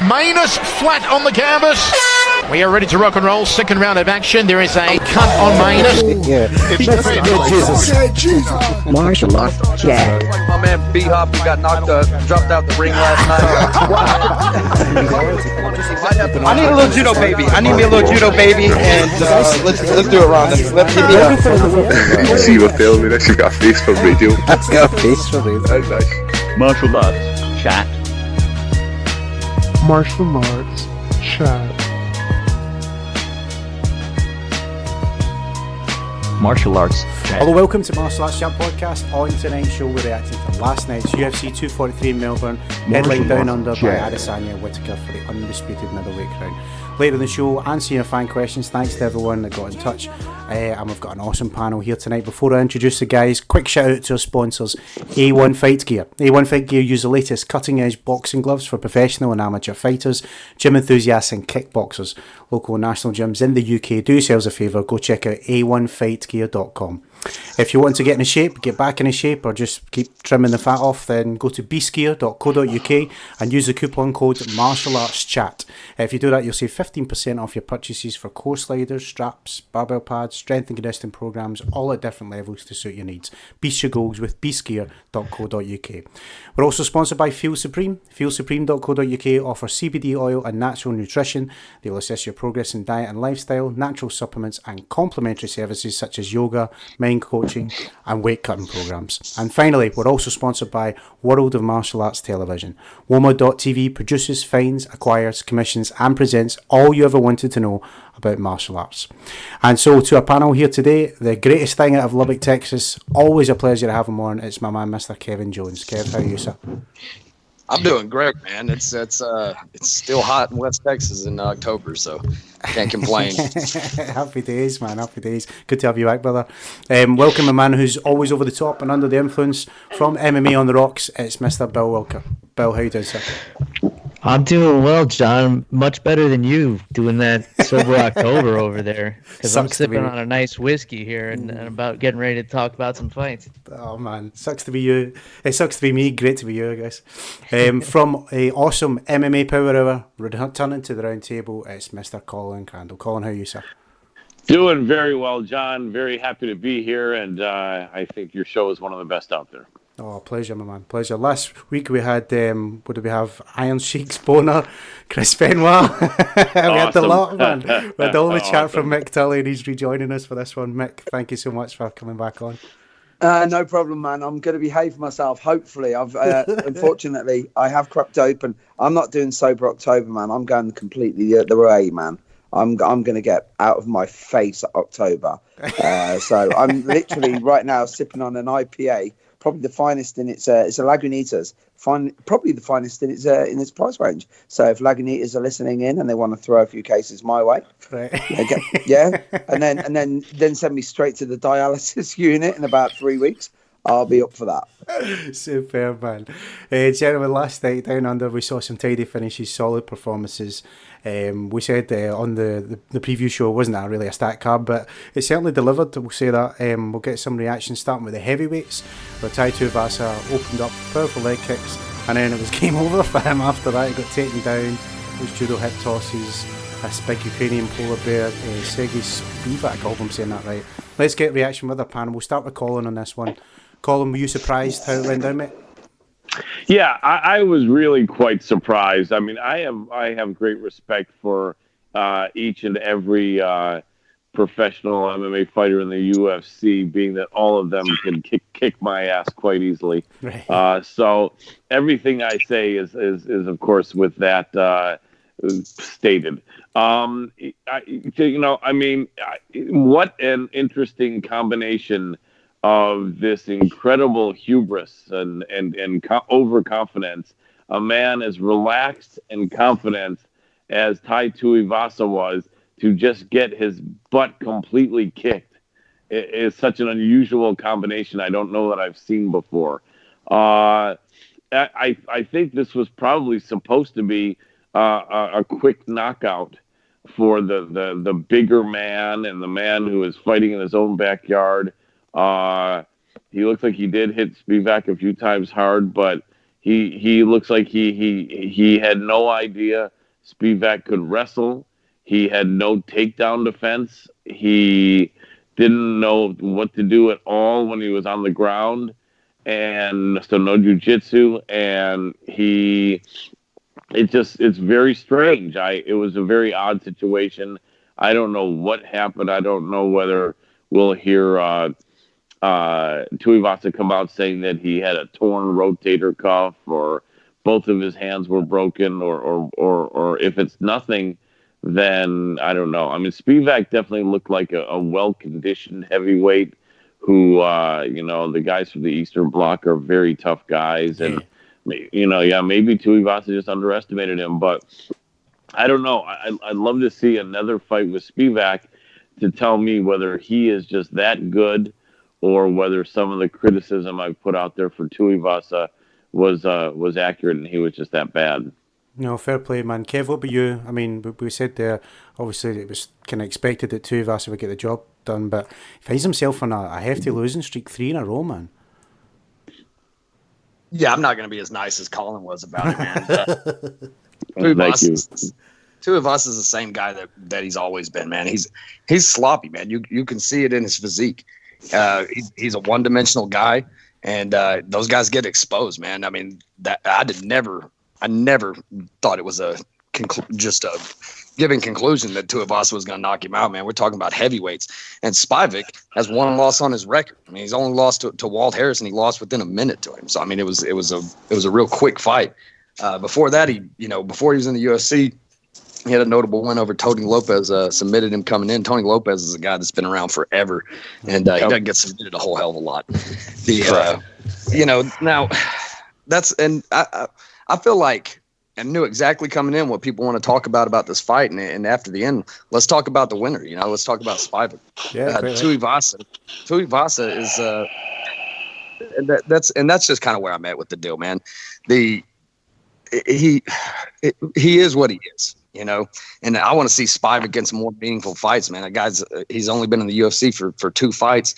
Manus flat on the canvas. We are ready to rock and roll. Second round of action. There is a cut on Manus. Yeah. Jesus. Martial Arts Chat. My man B-Hop got dropped out the ring last night. I need a little judo baby. I need me a little judo baby, and let's do it, Ron. Let's give me a. You see what film this? You've got a face for radio. I've got a face for radio. That's nice. Martial Arts Chat. Martial Arts Chat. Martial Arts Chat. Hello, welcome to Martial Arts Chat Podcast. On tonight's show, we're reacting to last night's UFC 243 in Melbourne, headlined down under by Adesanya and Whittaker for the undisputed middleweight crown. Later in the show, answering your fan questions. Thanks to everyone that got in touch. And we've got an awesome panel here tonight. Before I introduce the guys, quick shout out to our sponsors, A1 Fight Gear. A1 Fight Gear use the latest cutting edge boxing gloves for professional and amateur fighters, gym enthusiasts and kickboxers. Local and national gyms in the UK, do yourselves a favour, go check out a1fightgear.com. If you want to get in shape, get back in shape, or just keep trimming the fat off, then go to beastgear.co.uk and use the coupon code MartialArtsChat. If you do that, you'll save 15% off your purchases for core sliders, straps, barbell pads, strength and conditioning programs, all at different levels to suit your needs. Beast your goals with beastgear.co.uk. We're also sponsored by Feel Supreme. FeelSupreme.co.uk offers CBD oil and natural nutrition. They will assess your progress in diet and lifestyle, natural supplements and complementary services such as yoga, mind coaching and weight cutting programs. And finally, we're also sponsored by World of Martial Arts Television. WOMA.tv produces, finds, acquires, commissions and presents all you ever wanted to know about martial arts. And so to our panel here today, the greatest thing out of Lubbock, Texas, always a pleasure to have him on. It's my man, Mr. Kevin Jones. Kev, how are you, sir? I'm doing great, man. It's still hot in West Texas in October, so can't complain. Happy days, man. Happy days. Good to have you back, brother. Welcome a man who's always over the top and under the influence from MMA on the rocks. It's Mr. Bill Welker. Bill, how you doing, sir? I'm doing well, John. Much better than you doing that sober October over there. Because I'm sipping on a nice whiskey here and about getting ready to talk about some fights. Oh, man. Sucks to be you. It sucks to be me. Great to be you, I guess. From a awesome MMA Power Hour, returning to the round table, it's Mr. Colin Crandall. Colin, how are you, sir? Doing very well, John. Very happy to be here, and I think your show is one of the best out there. Oh, pleasure, my man. Pleasure. Last week we had, what did we have? Iron Sheik's Boner, Chris Benoit. We had the lot, man. We had all the chat from Mick Tully, and he's rejoining us for this one. Mick, thank you so much for coming back on. No problem, man. I'm going to behave myself. Hopefully, unfortunately, I have cracked open. I'm not doing sober October, man. I'm going completely the way, man. I'm going to get out of my face October. So I'm literally right now sipping on an IPA. Probably the finest in it's a Lagunitas. Probably the finest in its price range. So if Lagunitas are listening in and they want to throw a few cases my way, right. Yeah, and then send me straight to the dialysis unit in about 3 weeks. I'll be up for that. Superb, man. Gentlemen, last night down under, we saw some tidy finishes, solid performances. We said on the preview show, wasn't that really a stat card, but it certainly delivered. We'll say that. We'll get some reactions starting with the heavyweights, where Tuivasa opened up powerful leg kicks, and then it was game over for him after that. He got taken down. It was judo hip tosses, a big Ukrainian polar bear, Sergei Spivak, I hope I'm saying that right. Let's get reaction with our panel. We'll start with Colin on this one. Colin, were you surprised how it went down, mate? Yeah, I was really quite surprised. I mean, I have great respect for each and every professional MMA fighter in the UFC, being that all of them can kick my ass quite easily. Right. So everything I say is of course with that stated. What an interesting combination of this incredible hubris and overconfidence. A man as relaxed and confident as Tuivasa was, to just get his butt completely kicked is such an unusual combination. I don't know that I've seen before. I think this was probably supposed to be a quick knockout for the bigger man and the man who is fighting in his own backyard. He looked like he did hit Spivak a few times hard, but He looks like he had no idea Spivak could wrestle. He had no takedown defense. He didn't know what to do at all when he was on the ground, and so no jiu-jitsu. And it's very strange. It was a very odd situation. I don't know what happened. I don't know whether we'll hear Tuivasa come out saying that he had a torn rotator cuff or both of his hands were broken, or if it's nothing, then I don't know. I mean, Spivak definitely looked like a well-conditioned heavyweight who, the guys from the Eastern Bloc are very tough guys. And, maybe Tuivasa just underestimated him. But I don't know. I'd love to see another fight with Spivak to tell me whether he is just that good or whether some of the criticism I've put out there for Tuivasa was accurate and he was just that bad. No, fair play, man. Kev, what about you? I mean, we said there, obviously it was kind of expected that Tuivasa would get the job done, but he finds himself on a hefty losing streak, 3 in a row, man. Yeah, I'm not going to be as nice as Colin was about it, man. Tuivasa is the same guy that he's always been, man. He's sloppy, man. You can see it in his physique. He's a one-dimensional guy, and those guys get exposed, man. I mean, I never thought it was just a given conclusion that Tuivasa was going to knock him out, man. We're talking about heavyweights. And Spivak has one loss on his record. I mean, he's only lost to Walt Harris, and he lost within a minute to him. So, I mean, it was a real quick fight. Before that, before he was in the UFC, he had a notable win over Tony Lopez, submitted him coming in. Tony Lopez is a guy that's been around forever, and he doesn't get submitted a whole hell of a lot. Now that's, and I feel like I knew exactly coming in what people want to talk about this fight, and after the end, let's talk about the winner. Let's talk about Spivak. Yeah, Tuivasa. Tuivasa is that's just kind of where I'm at with the deal, man. He is what he is, and I want to see Spivak get some more meaningful fights, man. That guy's he's only been in the UFC for 2 fights,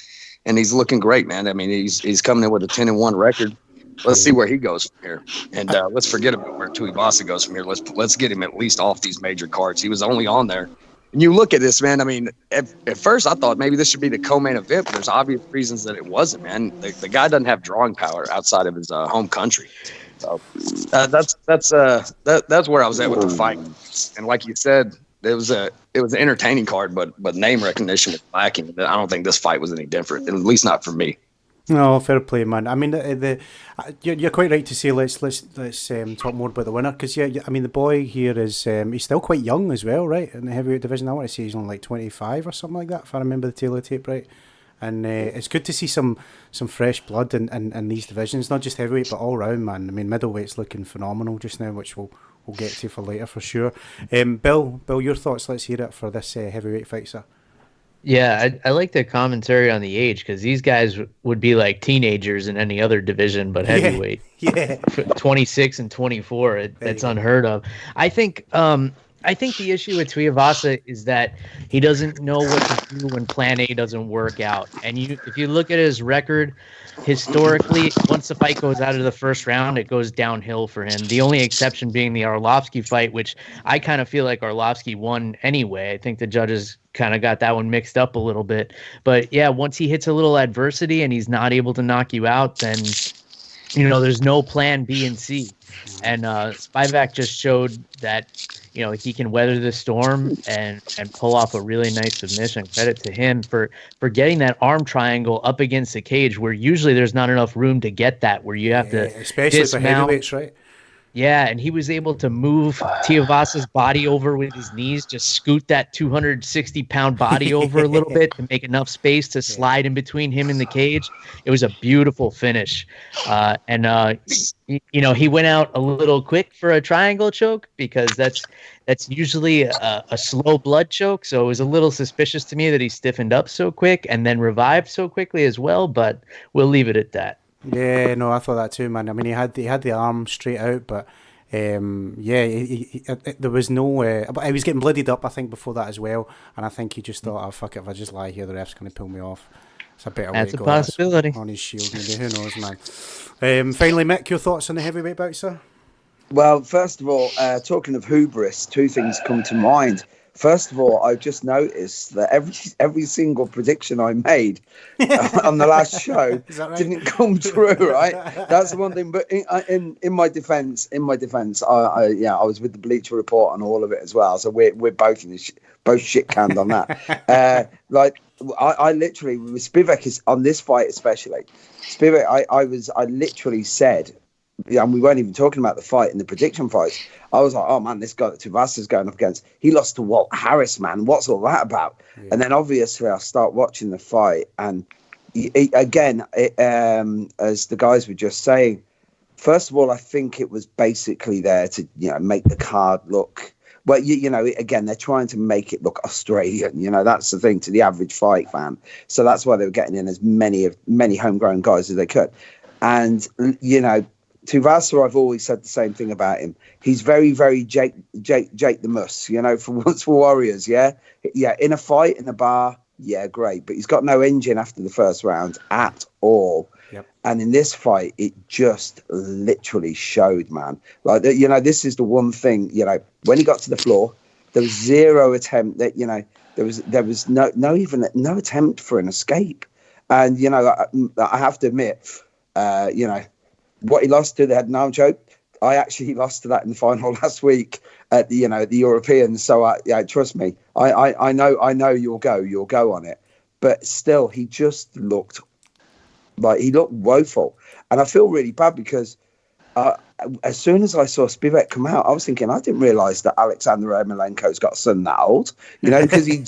and he's looking great, man. I mean, he's coming in with a 10-1 record. Let's see where he goes from here, and let's forget about where Tuivasa goes from here. Let's get him at least off these major cards. He was only on there, and you look at this, man. I mean, at first I thought maybe this should be the co-main event, but there's obvious reasons that it wasn't, man. The guy doesn't have drawing power outside of his home country. So that's where I was at with the fight, and like you said, it was an entertaining card, but name recognition was lacking. I don't think this fight was any different, at least not for me. No, fair play, man. I mean, you're quite right to say let's talk more about the winner, because I mean the boy here is he's still quite young as well, right? In the heavyweight division, I want to say he's only like 25 or something like that, if I remember the tailor tape right. And it's good to see some fresh blood in these divisions, not just heavyweight but all round, man. I mean, middleweight's looking phenomenal just now, which we'll get to for later for sure. Bill, your thoughts? Let's hear it for this heavyweight fight, sir. Yeah, I like the commentary on the age, because these guys would be like teenagers in any other division but heavyweight. Yeah. 26 and 24, that's unheard of. I think the issue with Tuivasa is that he doesn't know what to do when Plan A doesn't work out. And if you look at his record, historically, once the fight goes out of the first round, it goes downhill for him. The only exception being the Arlovsky fight, which I kind of feel like Arlovsky won anyway. I think the judges kind of got that one mixed up a little bit. But yeah, once he hits a little adversity and he's not able to knock you out, then there's no plan B and C. And Spivak just showed that he can weather the storm and pull off a really nice submission. Credit to him for getting that arm triangle up against the cage, where usually there's not enough room to get that, where you have to especially for heavyweights, right? Yeah, and he was able to move Tuivasa's body over with his knees, just scoot that 260-pound body over a little bit to make enough space to slide in between him and the cage. It was a beautiful finish. He went out a little quick for a triangle choke, because that's usually a slow blood choke. So it was a little suspicious to me that he stiffened up so quick and then revived so quickly as well, but we'll leave it at that. Yeah, no, I thought that too, man. I mean, he had the arm straight out, but there was no. But he was getting bloodied up, I think, before that as well. And I think he just thought, "Oh fuck it, if I just lie here, the ref's going to pull me off." It's a better That's way to a go possibility. on his shield. Maybe. Who knows, man? Finally, Mick, your thoughts on the heavyweight bout, sir? Well, first of all, talking of hubris, two things come to mind. First of all, I've just noticed that every single prediction I made on the last show didn't come true. Right, that's the one thing. But in my defence, I was with the Bleacher Report on all of it as well. So we're both both shit canned on that. I literally with Spivak is on this fight especially. Spivak, I literally said. And we weren't even talking about the fight and the prediction fights. I was like, oh man, this guy that Tuivasa's going up against, he lost to Walt Harris, man. What's all that about? Yeah. And then obviously I start watching the fight, and as the guys were just saying, first of all, I think it was basically there to make the card look. Well, again, they're trying to make it look Australian. That's the thing to the average fight fan. So that's why they were getting in as many homegrown guys as they could, and Tuivasa, I've always said the same thing about him. He's very, very Jake the Muss, for Warriors, yeah? Yeah, in a fight, in a bar, yeah, great. But he's got no engine after the first round at all. Yep. And in this fight, it just literally showed, man. Like, this is the one thing, when he got to the floor, there was zero attempt that, there was no attempt for an escape. And, I have to admit, what he lost to, they had an arm choke. I actually lost to that in the final last week at the Europeans. So trust me, I know you'll go on it. But still, he just looked woeful, and I feel really bad because as soon as I saw Spivak come out, I was thinking I didn't realise that Alexander Ermolenko's got a son that old. Because he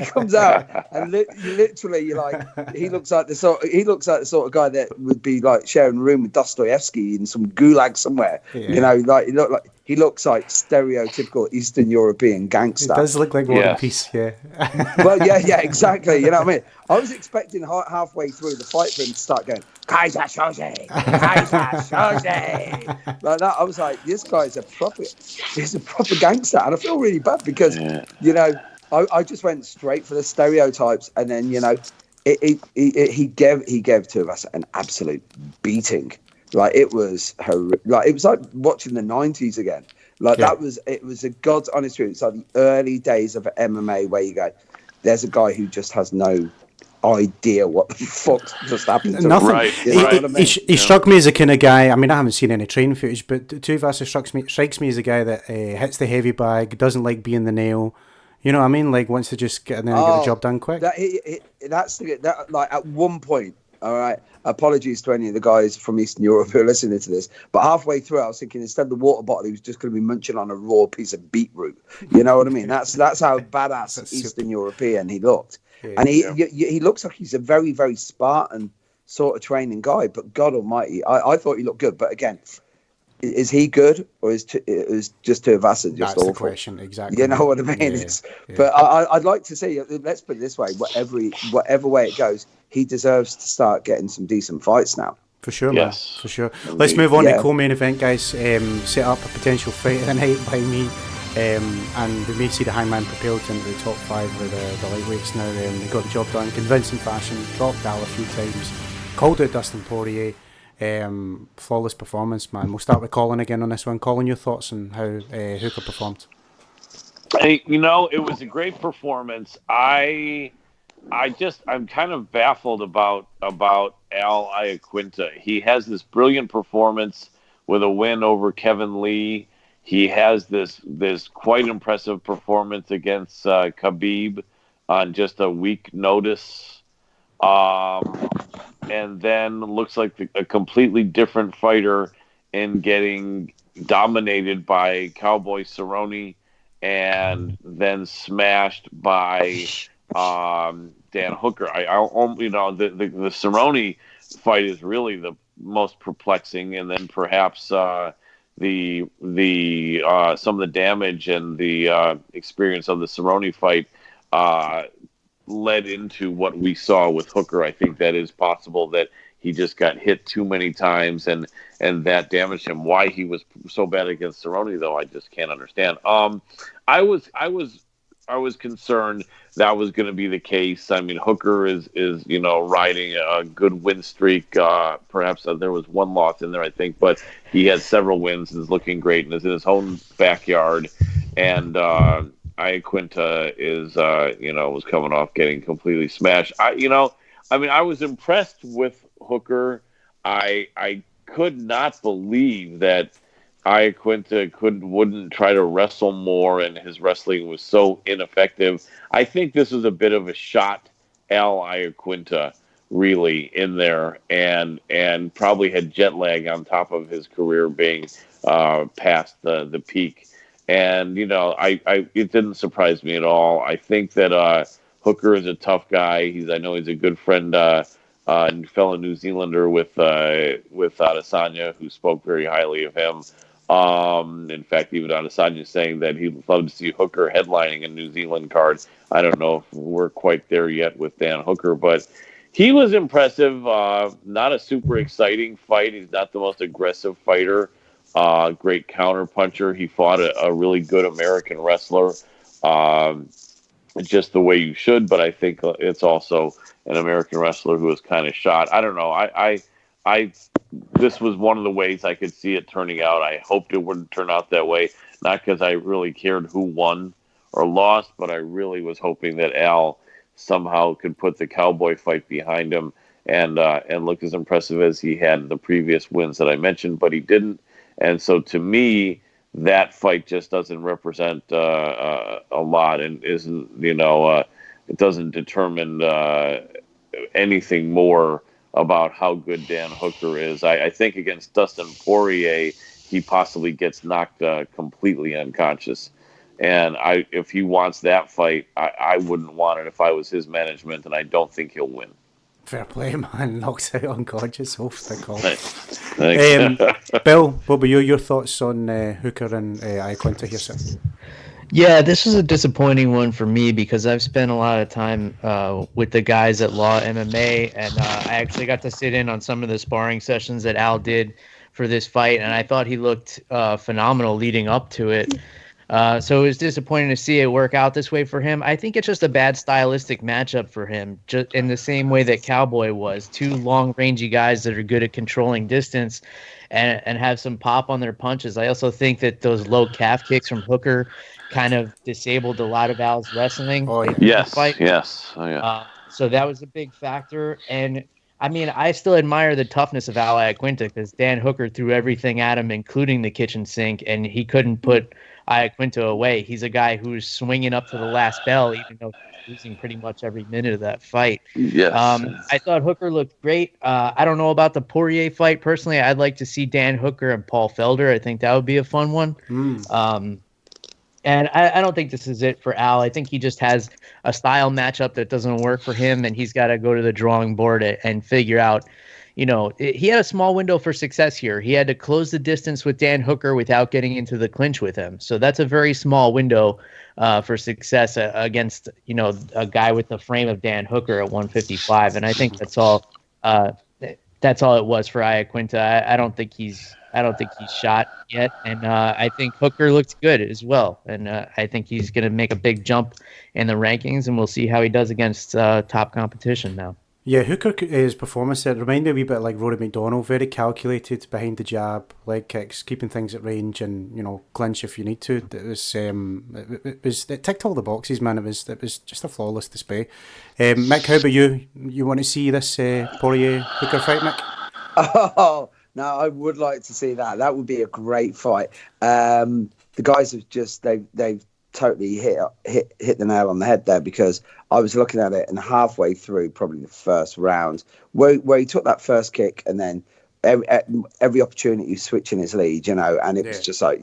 comes out and literally he looks like the sort of guy that would be like sharing a room with Dostoevsky in some gulag somewhere. Yeah. He looks like stereotypical Eastern European gangster. It does look like War and Peace, yeah. Well, yeah, exactly. You know what I mean? I was expecting halfway through the fight for him to start going, Kaiser Soze, Kaiser Soze. Like that, I was like, this guy's a proper gangster. And I feel really bad because, I just went straight for the stereotypes. And then, he gave Tuivasa an absolute beating. Like it was like watching the 90s again. It was a God's honest truth. It's like the early days of MMA where you go, there's a guy who just has no idea what the fuck just happened to Nothing. him. Right, he struck me as a kind of guy. I mean, I haven't seen any training footage, but Tuivasa strikes me as a guy that hits the heavy bag, doesn't like being the nail. You know what I mean? Like wants to just get in there and get the job done quick. That's like at one point. All right. Apologies to any of the guys from Eastern Europe who are listening to this, but halfway through, I was thinking instead of the water bottle, he was just going to be munching on a raw piece of beetroot. You know what I mean? That's how badass Eastern European he looked, and he looks like he's a very, very Spartan sort of training guy. But God Almighty, I thought he looked good. But again, is he good or is just Tuivasa just awful? That's the question, exactly. You know what I mean? Yeah. But I'd like to see. Let's put it this way: whatever way it goes, he deserves to start getting some decent fights now. For sure, man. For sure. Let's move on to co-main event, guys. Set up a potential fight of the night by me, and we may see the Hangman propelled into the top 5 of the lightweights now. They got the job done, convincing fashion. Dropped Dal a few times. Called out Dustin Poirier. Flawless performance, man. We'll start with Colin again on this one. Colin, your thoughts on how Hooker performed? Hey, it was a great performance. I'm kind of baffled about Al Iaquinta. He has this brilliant performance with a win over Kevin Lee. He has this quite impressive performance against Khabib on just a week notice. And then looks like a completely different fighter in getting dominated by Cowboy Cerrone and then smashed by Dan Hooker. The Cerrone fight is really the most perplexing, and then perhaps some of the damage and the experience of the Cerrone fight led into what we saw with Hooker. I think that is possible that he just got hit too many times and that damaged him. Why he was so bad against Cerrone, though, I just can't understand. I was was concerned that was going to be the case. I mean, Hooker is riding a good win streak. Perhaps there was one loss in there, I think, but he has several wins and is looking great and is in his own backyard. And Iaquinta is was coming off getting completely smashed. I was impressed with Hooker. I could not believe that Iaquinta wouldn't try to wrestle more, and his wrestling was so ineffective. I think this was a bit of a shot Al Iaquinta really in there, and probably had jet lag on top of his career being past the peak. And it didn't surprise me at all. I think that Hooker is a tough guy. I know he's a good friend, fellow New Zealander with Adesanya, who spoke very highly of him. In fact, even Adesanya saying that he'd love to see Hooker headlining a New Zealand card. I don't know if we're quite there yet with Dan Hooker, but he was impressive. Not a super exciting fight. He's not the most aggressive fighter. Great counter puncher. He fought a really good American wrestler, just the way you should. But I think it's also an American wrestler who was kind of shot. I don't know. This was one of the ways I could see it turning out. I hoped it wouldn't turn out that way, not because I really cared who won or lost, but I really was hoping that Al somehow could put the Cowboy fight behind him and look as impressive as he had in the previous wins that I mentioned, but he didn't. And so to me, that fight just doesn't represent a lot and isn't, it doesn't determine anything more about how good Dan Hooker is. I think against Dustin Poirier, he possibly gets knocked completely unconscious. And if he wants that fight, I wouldn't want it if I was his management, and I don't think he'll win. Fair play, man. Knocks out unconscious. Off the call. Thanks. Bill, what were your thoughts on Hooker and Iaquinta here, sir? Yeah, this was a disappointing one for me because I've spent a lot of time with the guys at Law MMA, and I actually got to sit in on some of the sparring sessions that Al did for this fight, and I thought he looked phenomenal leading up to it. So it was disappointing to see it work out this way for him. I think it's just a bad stylistic matchup for him, just in the same way that Cowboy was. Two long, rangy guys that are good at controlling distance and have some pop on their punches. I also think that those low calf kicks from Hooker kind of disabled a lot of Al's wrestling. Oh, yeah. Yes. Oh, yeah. So that was a big factor. And I mean, I still admire the toughness of Al Iaquinta because Dan Hooker threw everything at him, including the kitchen sink, and he couldn't put Iaquinta away. He's a guy who's swinging up to the last bell, even though he's losing pretty much every minute of that fight. Yes. I thought Hooker looked great. I don't know about the Poirier fight. Personally, I'd like to see Dan Hooker and Paul Felder. I think that would be a fun one. And I don't think this is it for Al. I think he just has a style matchup that doesn't work for him, and he's got to go to the drawing board and figure out, he had a small window for success here. He had to close the distance with Dan Hooker without getting into the clinch with him. So that's a very small window for success against, a guy with the frame of Dan Hooker at 155. And I think that's all it was for Iaquinta. I don't think he's shot yet, and I think Hooker looked good as well. And I think he's going to make a big jump in the rankings, and we'll see how he does against top competition now. Yeah, Hooker's performance there reminded me a wee bit like Rory McDonald, very calculated behind the jab, leg kicks, keeping things at range, and clinch if you need to. It ticked all the boxes, man. It was just a flawless display. Mick, how about you? You want to see this Poirier Hooker fight, Mick? Oh. No, I would like to see that. That would be a great fight. The guys have just they've totally hit the nail on the head there, because I was looking at it and halfway through probably the first round where he took that first kick and then every opportunity switching his lead, and it was just like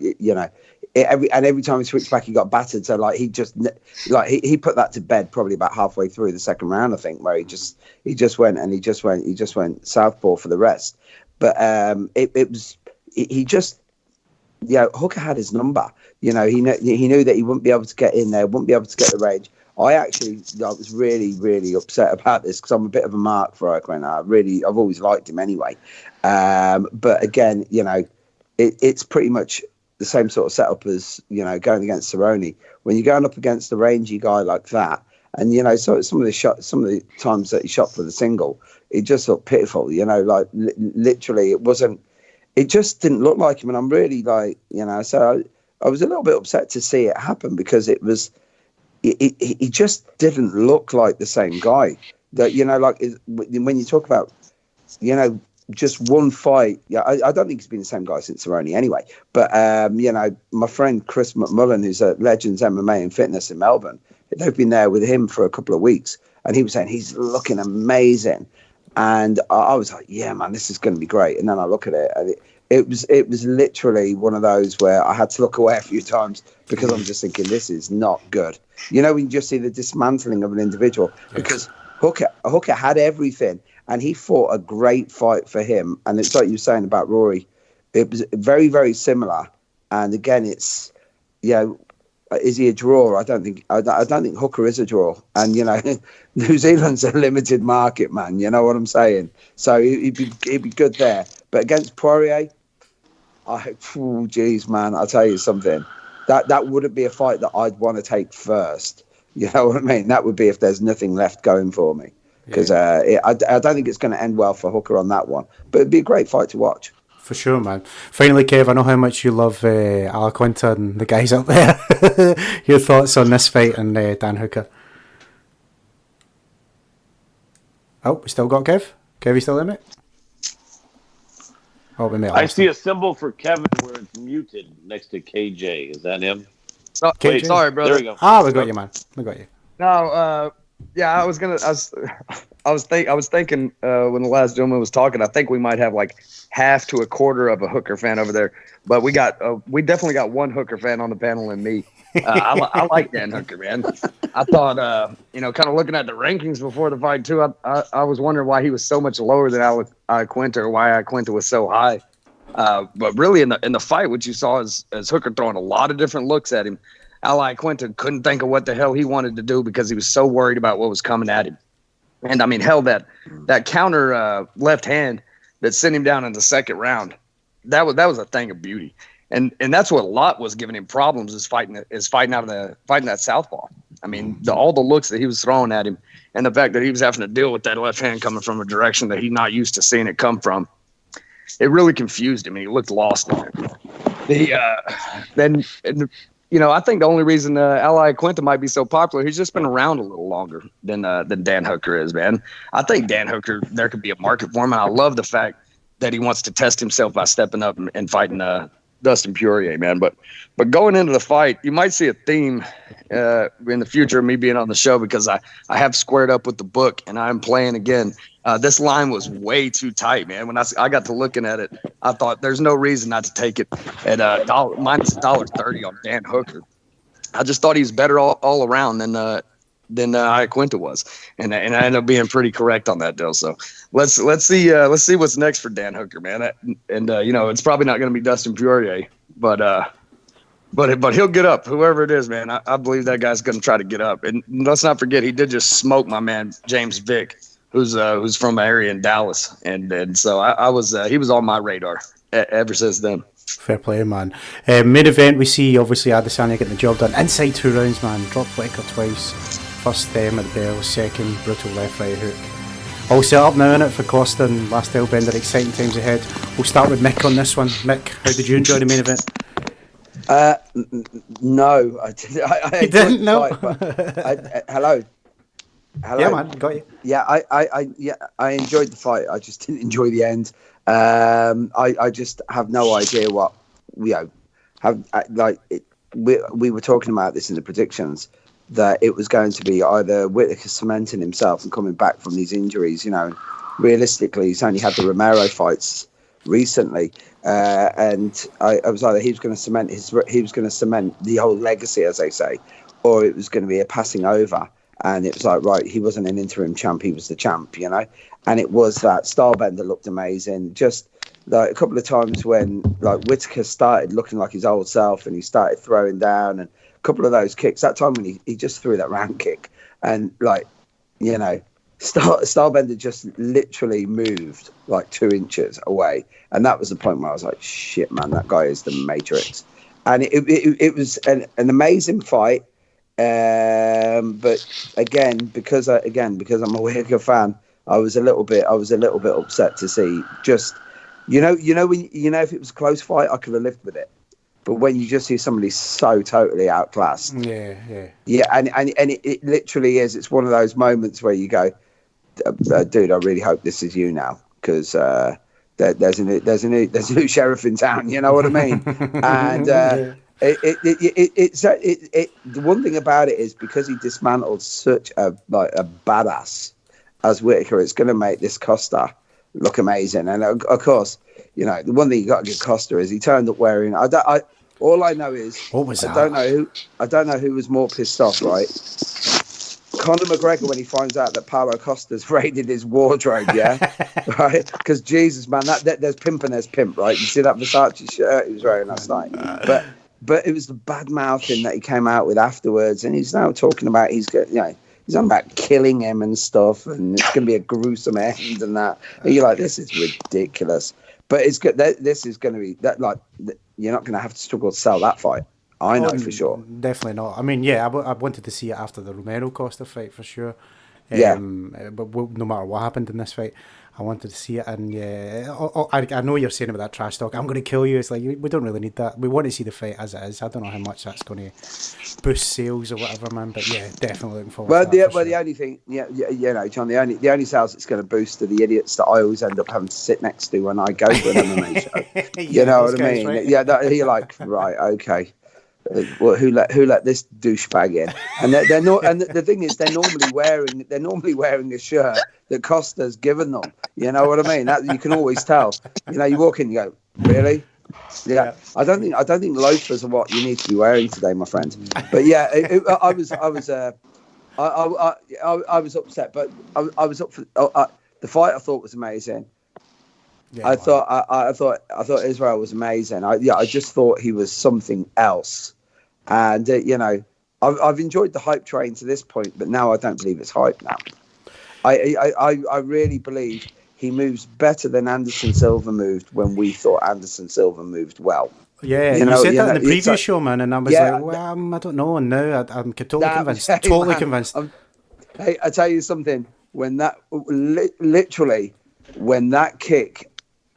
every time he switched back he got battered. So like he put that to bed probably about halfway through the second round, I think, where he just went southpaw for the rest. But Hooker had his number. He knew that he wouldn't be able to get in there, wouldn't be able to get the range. I was really, really upset about this because I'm a bit of a mark for Iaquinta. I've always liked him anyway. But again, it's pretty much the same sort of setup as, going against Cerrone. When you're going up against a rangy guy like that, and, so some of the times that he shot for the single, it just looked pitiful, literally it just didn't look like him. And I'm really so I was a little bit upset to see it happen, because he just didn't look like the same guy. That, when you talk about, just one fight. Yeah, I don't think he's been the same guy since Cerrone anyway. But, my friend Chris McMullen, who's at Legends MMA and Fitness in Melbourne, they've been there with him for a couple of weeks. And he was saying he's looking amazing. And I was like, yeah, man, this is going to be great. And then I look at it, and it was literally one of those where I had to look away a few times, because I'm just thinking, this is not good. When you just see the dismantling of an individual, because Hooker had everything, and he fought a great fight for him. And it's like you were saying about Rory, it was very, very similar. And again, it's, is he a draw? I don't think Hooker is a draw. And, New Zealand's a limited market, man. You know what I'm saying? So he'd be good there. But against Poirier, geez, man, I'll tell you something. That wouldn't be a fight that I'd want to take first. You know what I mean? That would be if there's nothing left going for me. Because I don't think it's going to end well for Hooker on that one. But it'd be a great fight to watch. For sure, man. Finally, Kev, I know how much you love Iaquinta and the guys up there. Your thoughts on this fight and Dan Hooker? Oh, we still got Kev? Kev, you still in it? Oh, we may have I see a symbol for Kevin where it's muted next to KJ. Is that him? Wait, sorry, brother. There we go. We got you, man. We got you. No, yeah, I was thinking when the last gentleman was talking, I think we might have like half to a quarter of a Hooker fan over there, but we definitely got one Hooker fan on the panel and me. I like Dan Hooker, man. I thought, kind of looking at the rankings before the fight too, I was wondering why he was so much lower than Iaquinta, or why Iaquinta was so high. But really in the fight, what you saw is Hooker throwing a lot of different looks at him. Iaquinta couldn't think of what the hell he wanted to do, because he was so worried about what was coming at him. And I mean, hell, that counter left hand that sent him down in the second round, that was a thing of beauty. And that's what a lot was giving him problems, is fighting that southpaw. I mean, all the looks that he was throwing at him, and the fact that he was having to deal with that left hand coming from a direction that he's not used to seeing it come from, it really confused him, and he looked lost in it. I think the only reason Iaquinta might be so popular, he's just been around a little longer than Dan Hooker is, man. I think Dan Hooker, there could be a market for him, and I love the fact that he wants to test himself by stepping up and fighting Dustin Poirier, man. But going into the fight, you might see a theme in the future of me being on the show, because I have squared up with the book and I'm playing again. This line was way too tight, man. When I got to looking at it, I thought there's no reason not to take it at minus $1.30 on Dan Hooker. I just thought he was better all around than Iaquinta was, and I ended up being pretty correct on that deal. So let's see what's next for Dan Hooker, man. And it's probably not going to be Dustin Poirier, but he'll get up, whoever it is, man. I believe that guy's going to try to get up. And let's not forget, he did just smoke my man James Vick, who's from an area in Dallas, and so he was on my radar ever since then. Fair play, man. Main event, we see obviously Adesanya getting the job done inside 2 rounds, man. Dropped Whittaker twice. First at the bell, second brutal left right hook. All set up now, innit, for Costa and last Hellbender. Exciting times ahead. We'll start with Mick on this one. Mick, how did you enjoy the main event? No, I didn't. You didn't know? Hello. Yeah, man, got you. Yeah, I enjoyed the fight. I just didn't enjoy the end. I just have no idea what we were talking about this in the predictions, that it was going to be either Whittaker cementing himself and coming back from these injuries. Realistically, he's only had the Romero fights recently, and I was either he was going to cement the whole legacy, as they say, or it was going to be a passing over. And it was like, right, he wasn't an interim champ, he was the champ, And it was that Stylebender looked amazing. Just like a couple of times when Whittaker started looking like his old self and he started throwing down, and a couple of those kicks. That time when he just threw that round kick, and Stylebender just literally moved like 2 inches away. And that was the point where I was like, shit, man, that guy is the Matrix. and it was an amazing fight. But again, because I'm a Whittaker fan, I was a little bit upset to see just, if it was a close fight, I could have lived with it. But when you just see somebody so totally outclassed, and it literally is. It's one of those moments where you go, dude, I really hope this is you now, because there's a new sheriff in town. You know what I mean? And the one thing about it is, because he dismantled such a badass as Whittaker, it's going to make this Costa look amazing. And of course, the one thing you got to give Costa is he turned up wearing. All I know is, what was that? I don't know who was more pissed off, right? Conor McGregor, when he finds out that Paulo Costa's raided his wardrobe, right? Because Jesus, man, there's pimp and there's pimp, right? You see that Versace shirt he was wearing last night, but it was the bad mouthing that he came out with afterwards, and he's now talking about he's on about killing him and stuff, and it's going to be a gruesome end and that. And you're like, this is ridiculous. But it's good. This is going to be that, like, you're not going to have to struggle to sell that fight. I know for sure. Definitely not. I mean, I wanted to see it after the Romero Costa fight for sure. But no matter what happened in this fight, I wanted to see it. And I know you're saying about that trash talk, I'm going to kill you. It's like, we don't really need that. We want to see the fight as it is. I don't know how much that's going to boost sales or whatever, man. But definitely looking forward to that. The only thing, John, the only sales it's going to boost are the idiots that I always end up having to sit next to when I go to an MMA show. You know what I mean? Right? You're like, right, okay. Well, who let this douchebag in? And they're not. And the thing is, they're normally wearing a shirt that Costa's given them. You know what I mean? That you can always tell. You walk in, you go, really? Yeah. I don't think loafers are what you need to be wearing today, my friend. But I was upset, but I was up for the fight. I thought was amazing. I thought Israel was amazing. I just thought he was something else. And I've enjoyed the hype train to this point, but now I don't believe it's hype now. I really believe he moves better than Anderson Silva moved when we thought Anderson Silva moved well. Yeah, you said that in the previous show, man, and I was like, well, I don't know, and now I'm totally convinced. Convinced. Hey, I tell you something. When that literally, when that kick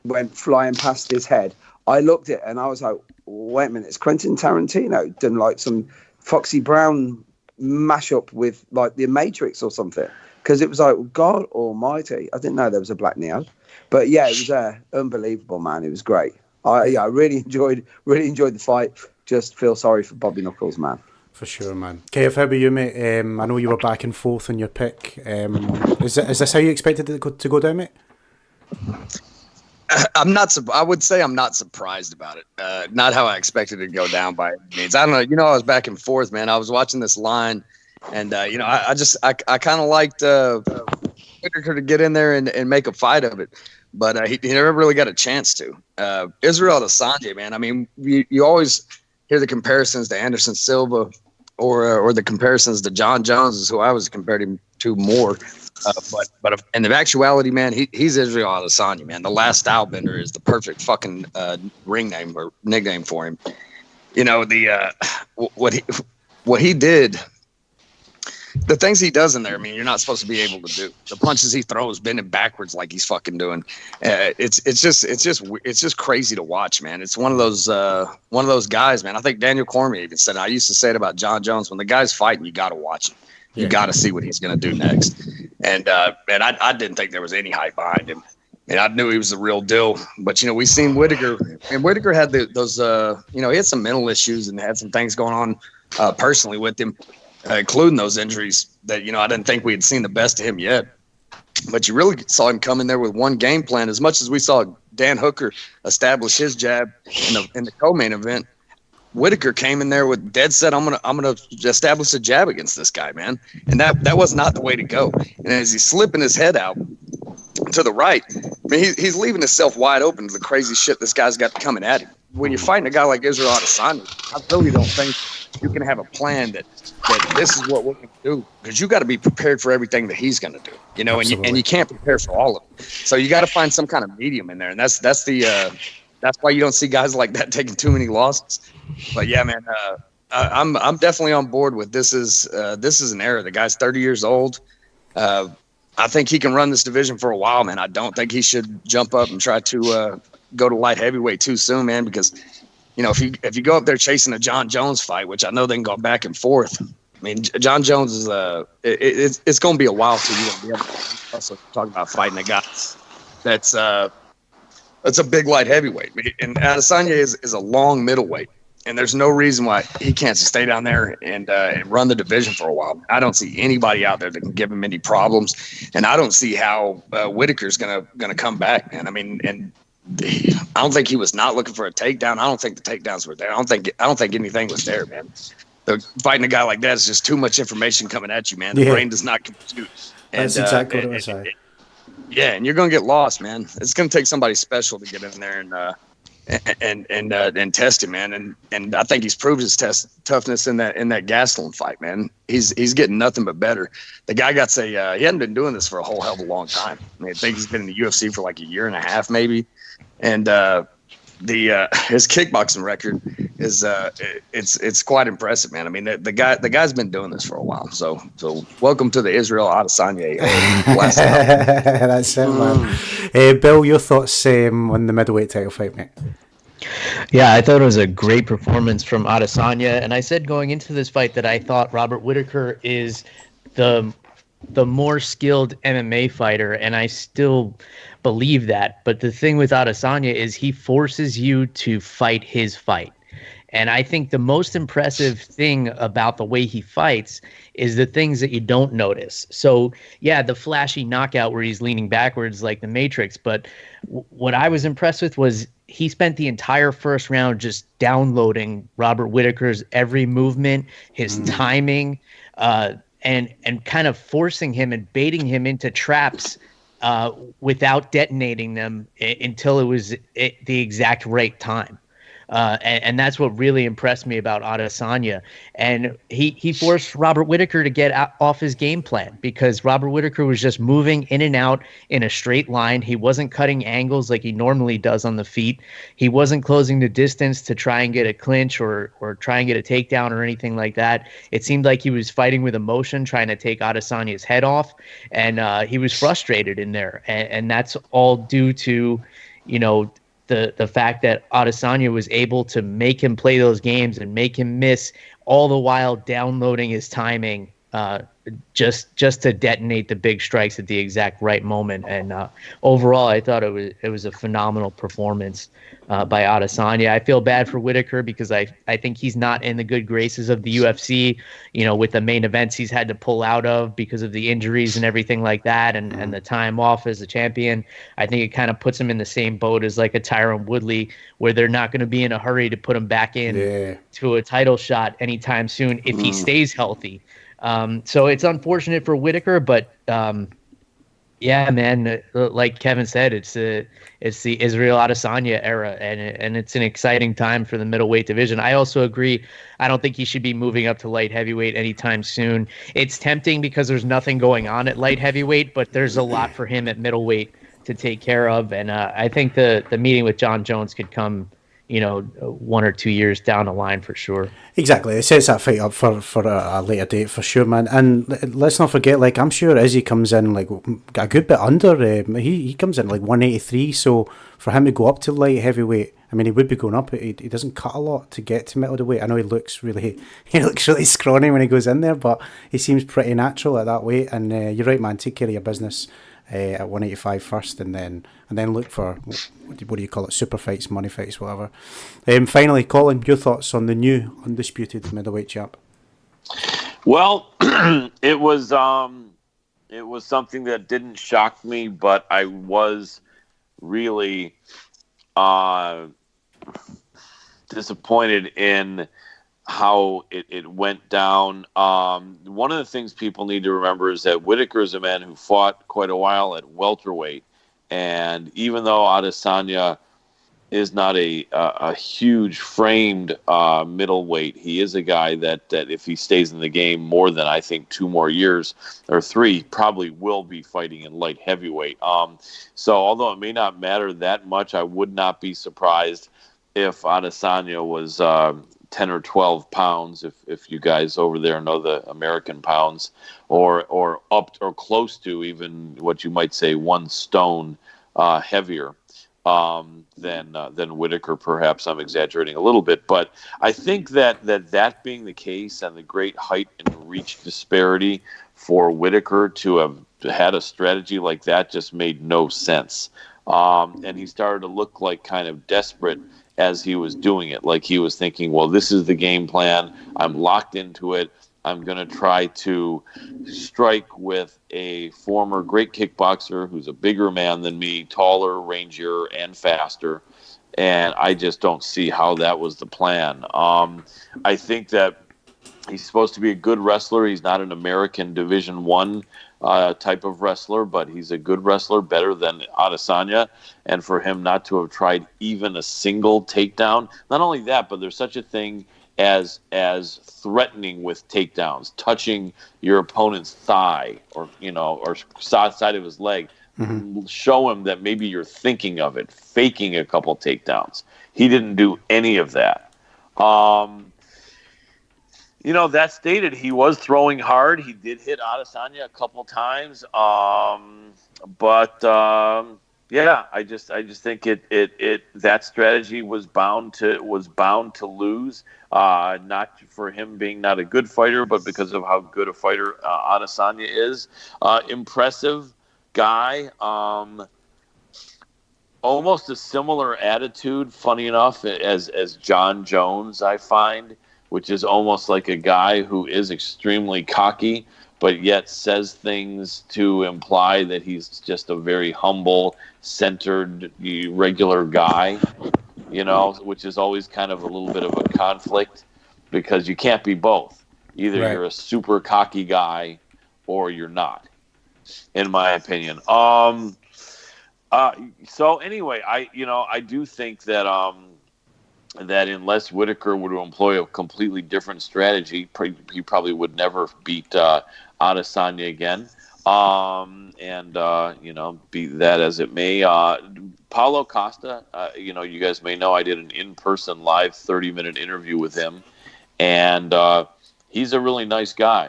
went flying past his head, I looked at it and I was like, wait a minute, it's Quentin Tarantino done like some Foxy Brown mashup with like the Matrix or something, because it was like, God almighty, I didn't know there was a Black Neo. But it was unbelievable, man. It was great. I really enjoyed the fight. Just feel sorry for Bobby Knuckles, man. For sure, man. Kev, how about you, mate? I know you were back and forth on your pick. Is this how you expected it to go down, mate? I'm not. I would say I'm not surprised about it. Not how I expected it to go down by any means. I don't know. I was back and forth, man. I was watching this line, and I kind of liked Whittaker to get in there and make a fight of it, but he never really got a chance to. Israel Adesanya, man. I mean, you always hear the comparisons to Anderson Silva, or the comparisons to John Jones, is who I was compared him to more. But in the actuality, man, he's Israel Adesanya, man. The last Stylebender is the perfect fucking ring name or nickname for him. What he did, the things he does in there, I mean, you're not supposed to be able to do. The punches he throws bending backwards like he's fucking doing. It's just crazy to watch, man. It's one of those guys, man. I think Daniel Cormier even said it. I used to say it about John Jones. When the guy's fighting, you got to watch him. You got to see what he's going to do next. And I didn't think there was any hype behind him. And I knew he was the real deal. But, we seen Whittaker. And Whittaker had those, he had some mental issues and had some things going on personally with him, including those injuries that, I didn't think we had seen the best of him yet. But you really saw him come in there with one game plan. As much as we saw Dan Hooker establish his jab in the co-main event, Whittaker came in there with dead set, I'm gonna establish a jab against this guy, man. And that was not the way to go. And as he's slipping his head out to the right, I mean, he's leaving himself wide open to the crazy shit this guy's got coming at him. When you're fighting a guy like Israel Adesanya, I really don't think you can have a plan that this is what we're going to do, because you got to be prepared for everything that he's going to do, and you can't prepare for all of it. So you got to find some kind of medium in there, and that's the that's why you don't see guys like that taking too many losses. But yeah, man, I'm definitely on board with this. Is an era. The guy's 30 years old. I think he can run this division for a while, man. I don't think he should jump up and try to go to light heavyweight too soon, man. Because if you go up there chasing a John Jones fight, which I know they can go back and forth. I mean, John Jones is it's going to be a while till you're going to be able to also talk about fighting a guy that's a big light heavyweight. And Adesanya is a long middleweight. And there's no reason why he can't stay down there and run the division for a while. I don't see anybody out there that can give him any problems, and I don't see how Whittaker's gonna come back. And I mean, I don't think he was not looking for a takedown. I don't think the takedowns were there. I don't think anything was there, man. Fighting a guy like that is just too much information coming at you, man. The brain does not compute. That's exactly what I was saying. Yeah, and you're gonna get lost, man. It's gonna take somebody special to get in there and test him, man. And I think he's proved his toughness in that Gastelum fight, man. He's getting nothing but better. The guy he hadn't been doing this for a whole hell of a long time. I mean, I think he's been in the UFC for like a year and a half, maybe. And his kickboxing record is it's quite impressive, man. I mean, the guy's been doing this for a while. So welcome to the Israel Adesanya. That's it, man. Bill, your thoughts on the middleweight title fight, mate? Yeah, I thought it was a great performance from Adesanya, and I said going into this fight that I thought Robert Whittaker is the more skilled MMA fighter, and I still believe that. But the thing with Adesanya is he forces you to fight his fight. And I think the most impressive thing about the way he fights is the things that you don't notice. So, yeah, the flashy knockout where he's leaning backwards like the Matrix. But what I was impressed with was he spent the entire first round just downloading Robert Whittaker's every movement, his timing, and kind of forcing him and baiting him into traps without detonating them until it was the exact right time. And that's what really impressed me about Adesanya. And he forced Robert Whittaker to get off his game plan because Robert Whittaker was just moving in and out in a straight line. He wasn't cutting angles like he normally does on the feet. He wasn't closing the distance to try and get a clinch or try and get a takedown or anything like that. It seemed like he was fighting with emotion, trying to take Adesanya's head off. And he was frustrated in there. And that's all due to, the fact that Adesanya was able to make him play those games and make him miss, all the while downloading his timing just to detonate the big strikes at the exact right moment. And overall, I thought it was a phenomenal performance by Adesanya. I feel bad for Whittaker because I think he's not in the good graces of the UFC, with the main events he's had to pull out of because of the injuries and everything like that and the time off as a champion. I think it kind of puts him in the same boat as like a Tyron Woodley, where they're not going to be in a hurry to put him back in to a title shot anytime soon if he stays healthy. So it's unfortunate for Whittaker, but yeah, man, like Kevin said, it's the Israel Adesanya era, and it's an exciting time for the middleweight division. I also agree. I don't think he should be moving up to light heavyweight anytime soon. It's tempting because there's nothing going on at light heavyweight, but there's a lot for him at middleweight to take care of. And I think the meeting with John Jones could come, 1 or 2 years down the line for sure. Exactly. It sets that fight up for a later date for sure, man. And let's not forget, I'm sure Izzy comes in a good bit under. He comes in 183. So for him to go up to light heavyweight, I mean, he would be going up. He doesn't cut a lot to get to middleweight. I know he looks really scrawny when he goes in there, but he seems pretty natural at that weight. And you're right, man. Take care of your business at 185 first, and then look for what do you call it? Super fights, money fights, whatever. Finally, Colin, your thoughts on the new undisputed middleweight champ? Well, it was something that didn't shock me, but I was really disappointed in how it went down. One of the things people need to remember is that Whittaker is a man who fought quite a while at welterweight, and even though Adesanya a huge framed middleweight. He is a guy that if he stays in the game more than I think 2 more years or 3, probably will be fighting in light heavyweight. So although it may not matter that much, I would not be surprised if Adesanya was 10 or 12 pounds, if you guys over there know the American pounds, or up or close to even what you might say 1 stone heavier than Whittaker. Perhaps I'm exaggerating a little bit, but I think that being the case and the great height and reach disparity for Whittaker to have had a strategy like that just made no sense. And he started to look like kind of desperate as he was doing it. Like he was thinking, well, this is the game plan. I'm locked into it. I'm going to try to strike with a former great kickboxer who's a bigger man than me, taller, rangier, and faster. And I just don't see how that was the plan. I think that he's supposed to be a good wrestler. He's not an American Division I type of wrestler, but he's a good wrestler, better than Adesanya. And for him not to have tried even a single takedown, not only that, but there's such a thing as threatening with takedowns, touching your opponent's thigh or side of his leg. Mm-hmm. Show him that maybe you're thinking of it, faking a couple takedowns. He didn't do any of that. That stated, he was throwing hard. He did hit Adesanya a couple times. Yeah, I just think it that strategy was bound to lose. Not for him being not a good fighter, but because of how good a fighter Adesanya is. Impressive guy. Almost a similar attitude, funny enough, as John Jones, I find, which is almost like a guy who is extremely cocky, but yet says things to imply that he's just a very humble, centered, regular guy, which is always kind of a little bit of a conflict because you can't be both. Either You're a super cocky guy or you're not, in my opinion. So anyway, I do think that that unless Whittaker were to employ a completely different strategy, he probably would never beat Adesanya again. Be that as it may, Paulo Costa, you guys may know I did an in-person live 30-minute interview with him, and he's a really nice guy.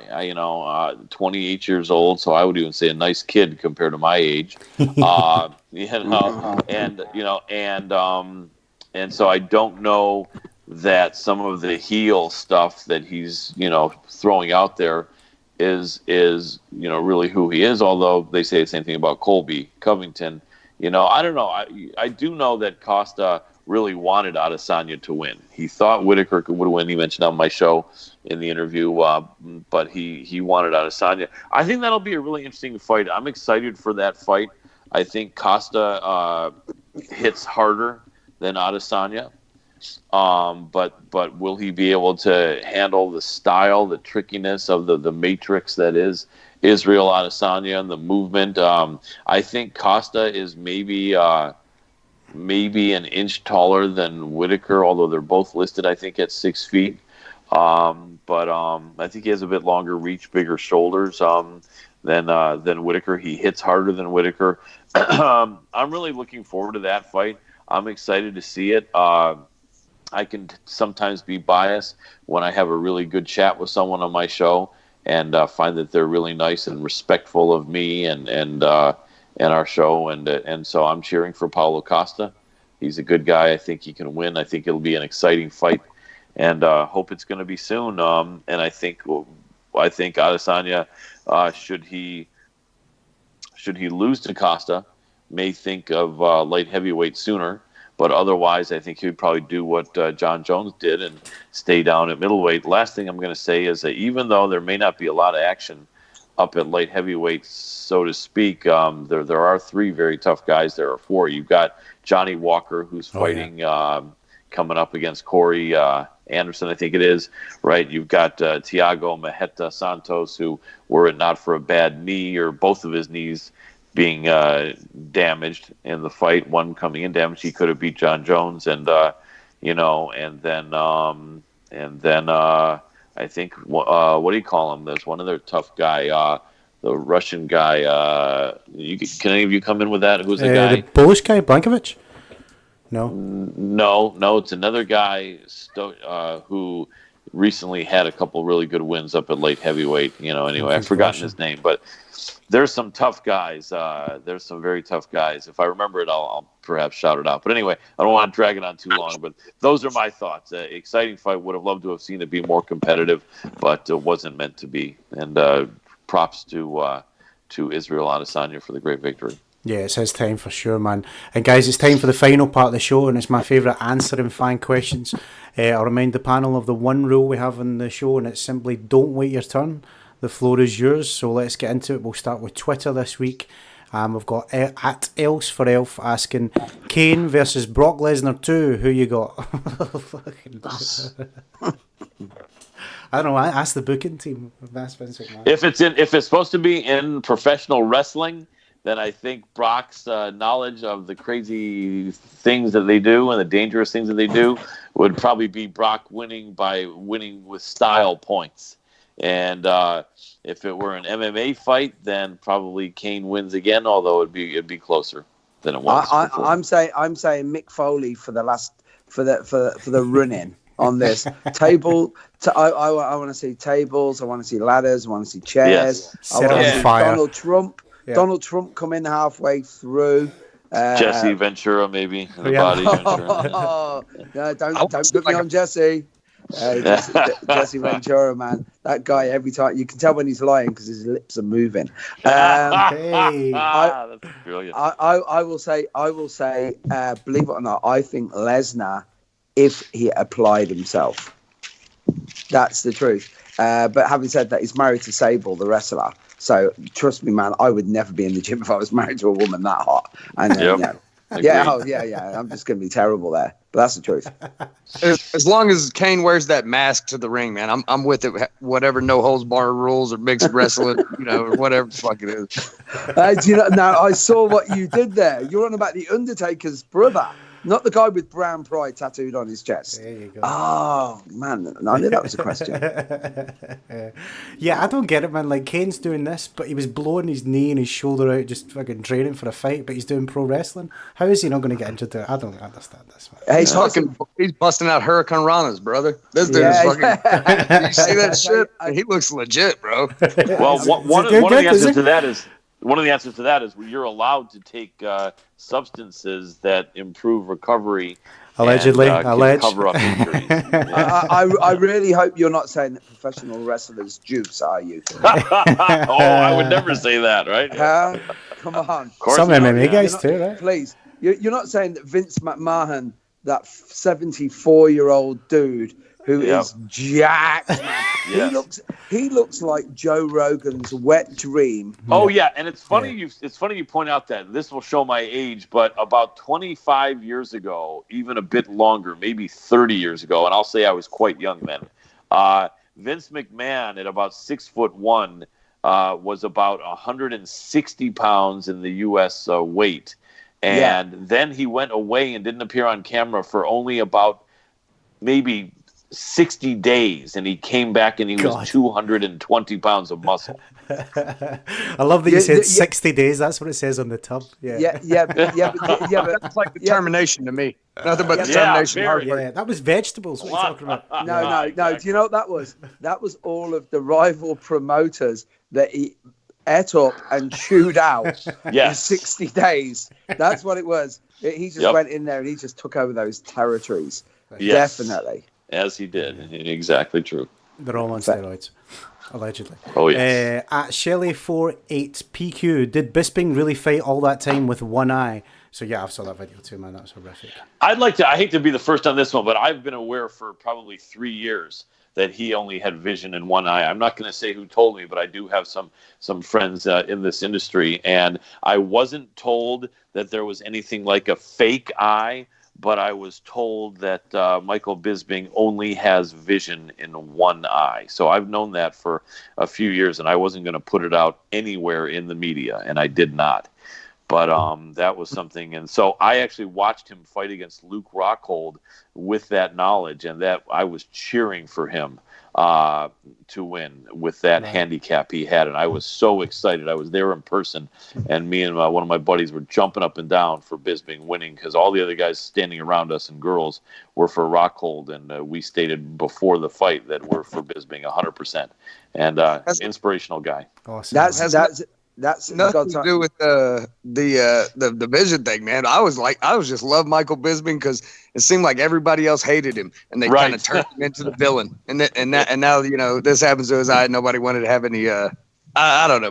28 years old, so I would even say a nice kid compared to my age. And so I don't know that some of the heel stuff that he's, throwing out there is really who he is, although they say the same thing about Colby Covington. I don't know. I do know that Costa really wanted Adesanya to win. He thought Whittaker would win. He mentioned on my show in the interview, but he wanted Adesanya. I think that'll be a really interesting fight. I'm excited for that fight. I think Costa hits harder than Adesanya, but will he be able to handle the style, the trickiness of the matrix that is Israel Adesanya and the movement? I think Costa is maybe an inch taller than Whittaker, although they're both listed, I think, at 6 feet. But I think he has a bit longer reach, bigger shoulders than Whittaker. He hits harder than Whittaker. I'm really looking forward to that fight. I'm excited to see it. I can sometimes be biased when I have a really good chat with someone on my show and find that they're really nice and respectful of me and our show. And so I'm cheering for Paulo Costa. He's a good guy. I think he can win. I think it'll be an exciting fight, and hope it's going to be soon. And I think Adesanya, should he lose to Costa, may think of light heavyweight sooner, but otherwise I think he would probably do what John Jones did and stay down at middleweight. Last thing I'm going to say is that even though there may not be a lot of action up at light heavyweight, so to speak, there are 3 very tough guys. There are 4. You've got Johnny Walker, who's fighting coming up against Corey Anderson, I think it is, right? You've got Thiago Maheta Santos, who, were it not for a bad knee or both of his knees being damaged in the fight, one coming in damaged. He could have beat John Jones, and then I think what do you call him? There's one other tough guy, the Russian guy. Can any of you come in with that? Who's the guy? The Polish guy, Blankovic? No, it's another guy who recently had a couple really good wins up at light heavyweight. Anyway, I've forgotten his name, but there's some tough guys. There's some very tough guys. If I remember it, I'll perhaps shout it out. But anyway, I don't want to drag it on too long. But those are my thoughts. Exciting fight. Would have loved to have seen it be more competitive, but it wasn't meant to be. And props to Israel Adesanya for the great victory. Yeah, it's his time for sure, man. And guys, it's time for the final part of the show, and it's my favourite answering fan questions. I'll remind the panel of the one rule we have on the show, and it's simply don't wait your turn. The floor is yours, so let's get into it. We'll start with Twitter this week. We've got at Else for Elf asking Kane versus Brock Lesnar 2. Who you got? I don't know. Ask the booking team. If it's supposed to be in professional wrestling, then I think Brock's knowledge of the crazy things that they do and the dangerous things that they do would probably be Brock winning with style points. And if it were an MMA fight, then probably Kane wins again. Although it'd be closer than it was. I'm saying Mick Foley for the run-in on this table. I want to see tables. I want to see ladders. I want to see chairs. Yes. I want to see fire. Donald Trump. Yeah. Donald Trump come in halfway through. Jesse Ventura, maybe. In the body. No, don't put me on Jesse. Jesse Ventura, man. That guy, every time, you can tell when he's lying because his lips are moving. That's brilliant. I will say, believe it or not, I think Lesnar, if he applied himself, that's the truth. But having said that, he's married to Sable, the wrestler. So trust me, man, I would never be in the gym if I was married to a woman that hot. And I'm just going to be terrible there. But that's the truth. As long as Kane wears that mask to the ring, man, I'm with it. Whatever no holds bar rules or mixed wrestling, or whatever the fuck it is. Now I saw what you did there. You're on about the Undertaker's brother. Not the guy with brown pride tattooed on his chest. There you go. Oh, man. I knew that was a question. Yeah, I don't get it, man. Like, Kane's doing this, but he was blowing his knee and his shoulder out just fucking training for a fight, but he's doing pro wrestling. How is he not going to get into it? I don't understand this, man. Hey, he's busting out Hurricane Ranas, brother. This dude is fucking... You see that shit? He looks legit, bro. Well, one of the answers to that is... One of the answers to that is you're allowed to take substances that improve recovery. Allegedly, and, cover up injuries. I really hope you're not saying that professional wrestlers juice, are you? I would never say that, right? Come on. Some MMA guys too, right? Please. You're not saying that Vince McMahon, that 74-year-old dude who is jacked, man. Yes. He looks like Joe Rogan's wet dream. Oh yeah, and it's funny you point out that this will show my age, but about 25 years ago, even a bit longer, maybe 30 years ago, and I'll say I was quite young then. Vince McMahon at about 6'1" was about 160 pounds in the U.S. Weight, and then he went away and didn't appear on camera for only about maybe 60 days, and he came back and he was 220 pounds of muscle. I love that you said 60 days. That's what it says on the tub. But that's like determination to me. Nothing but determination. Yeah, that was vegetables. What are you talking about? No. Exactly. Do you know what that was? That was all of the rival promoters that he ate up and chewed out in 60 days. That's what it was. He just went in there and he just took over those territories. Yes. Definitely. As he did. Exactly true. They're all on steroids, allegedly. Oh, yes. At Shelley48PQ, did Bisping really fight all that time with one eye? So, yeah, I saw that video too, man. That was horrific. I hate to be the first on this one, but I've been aware for probably 3 years that he only had vision in one eye. I'm not going to say who told me, but I do have some friends in this industry, and I wasn't told that there was anything like a fake eye. but I was told that Michael Bisping only has vision in one eye. So I've known that for a few years, and I wasn't going to put it out anywhere in the media, and I did not. But that was something. And so I actually watched him fight against Luke Rockhold with that knowledge, and that I was cheering for him to win with that handicap he had. And I was so excited. I was there in person, and me and one of my buddies were jumping up and down for Bisping winning, because all the other guys standing around us and girls were for Rockhold, and we stated before the fight that we're for Bisping 100%. And inspirational guy. Awesome. That's nothing to do with the vision thing, man. I was just love Michael Bisping because it seemed like everybody else hated him, and they kind of turned him into the villain. And now this happens to his eye. Nobody wanted to have any. I don't know.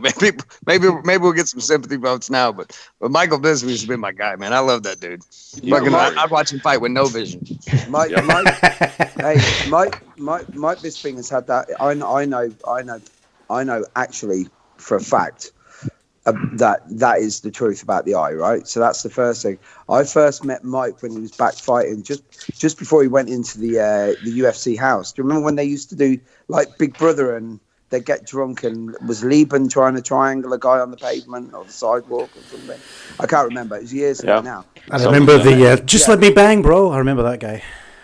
Maybe we'll get some sympathy votes now, but Michael Bisping has been my guy, man. I love that dude. I'd watch him fight with no vision. Mike Bisping has had that. I know. Actually, for a fact. That is the truth about the eye, right? So that's the first thing. I first met Mike when he was back fighting, just before he went into the UFC house. Do you remember when they used to do like Big Brother, and they'd get drunk, and was Lieben trying to triangle a guy on the pavement or the sidewalk or something? I can't remember. It was years ago now. I remember let me bang, bro. I remember that guy.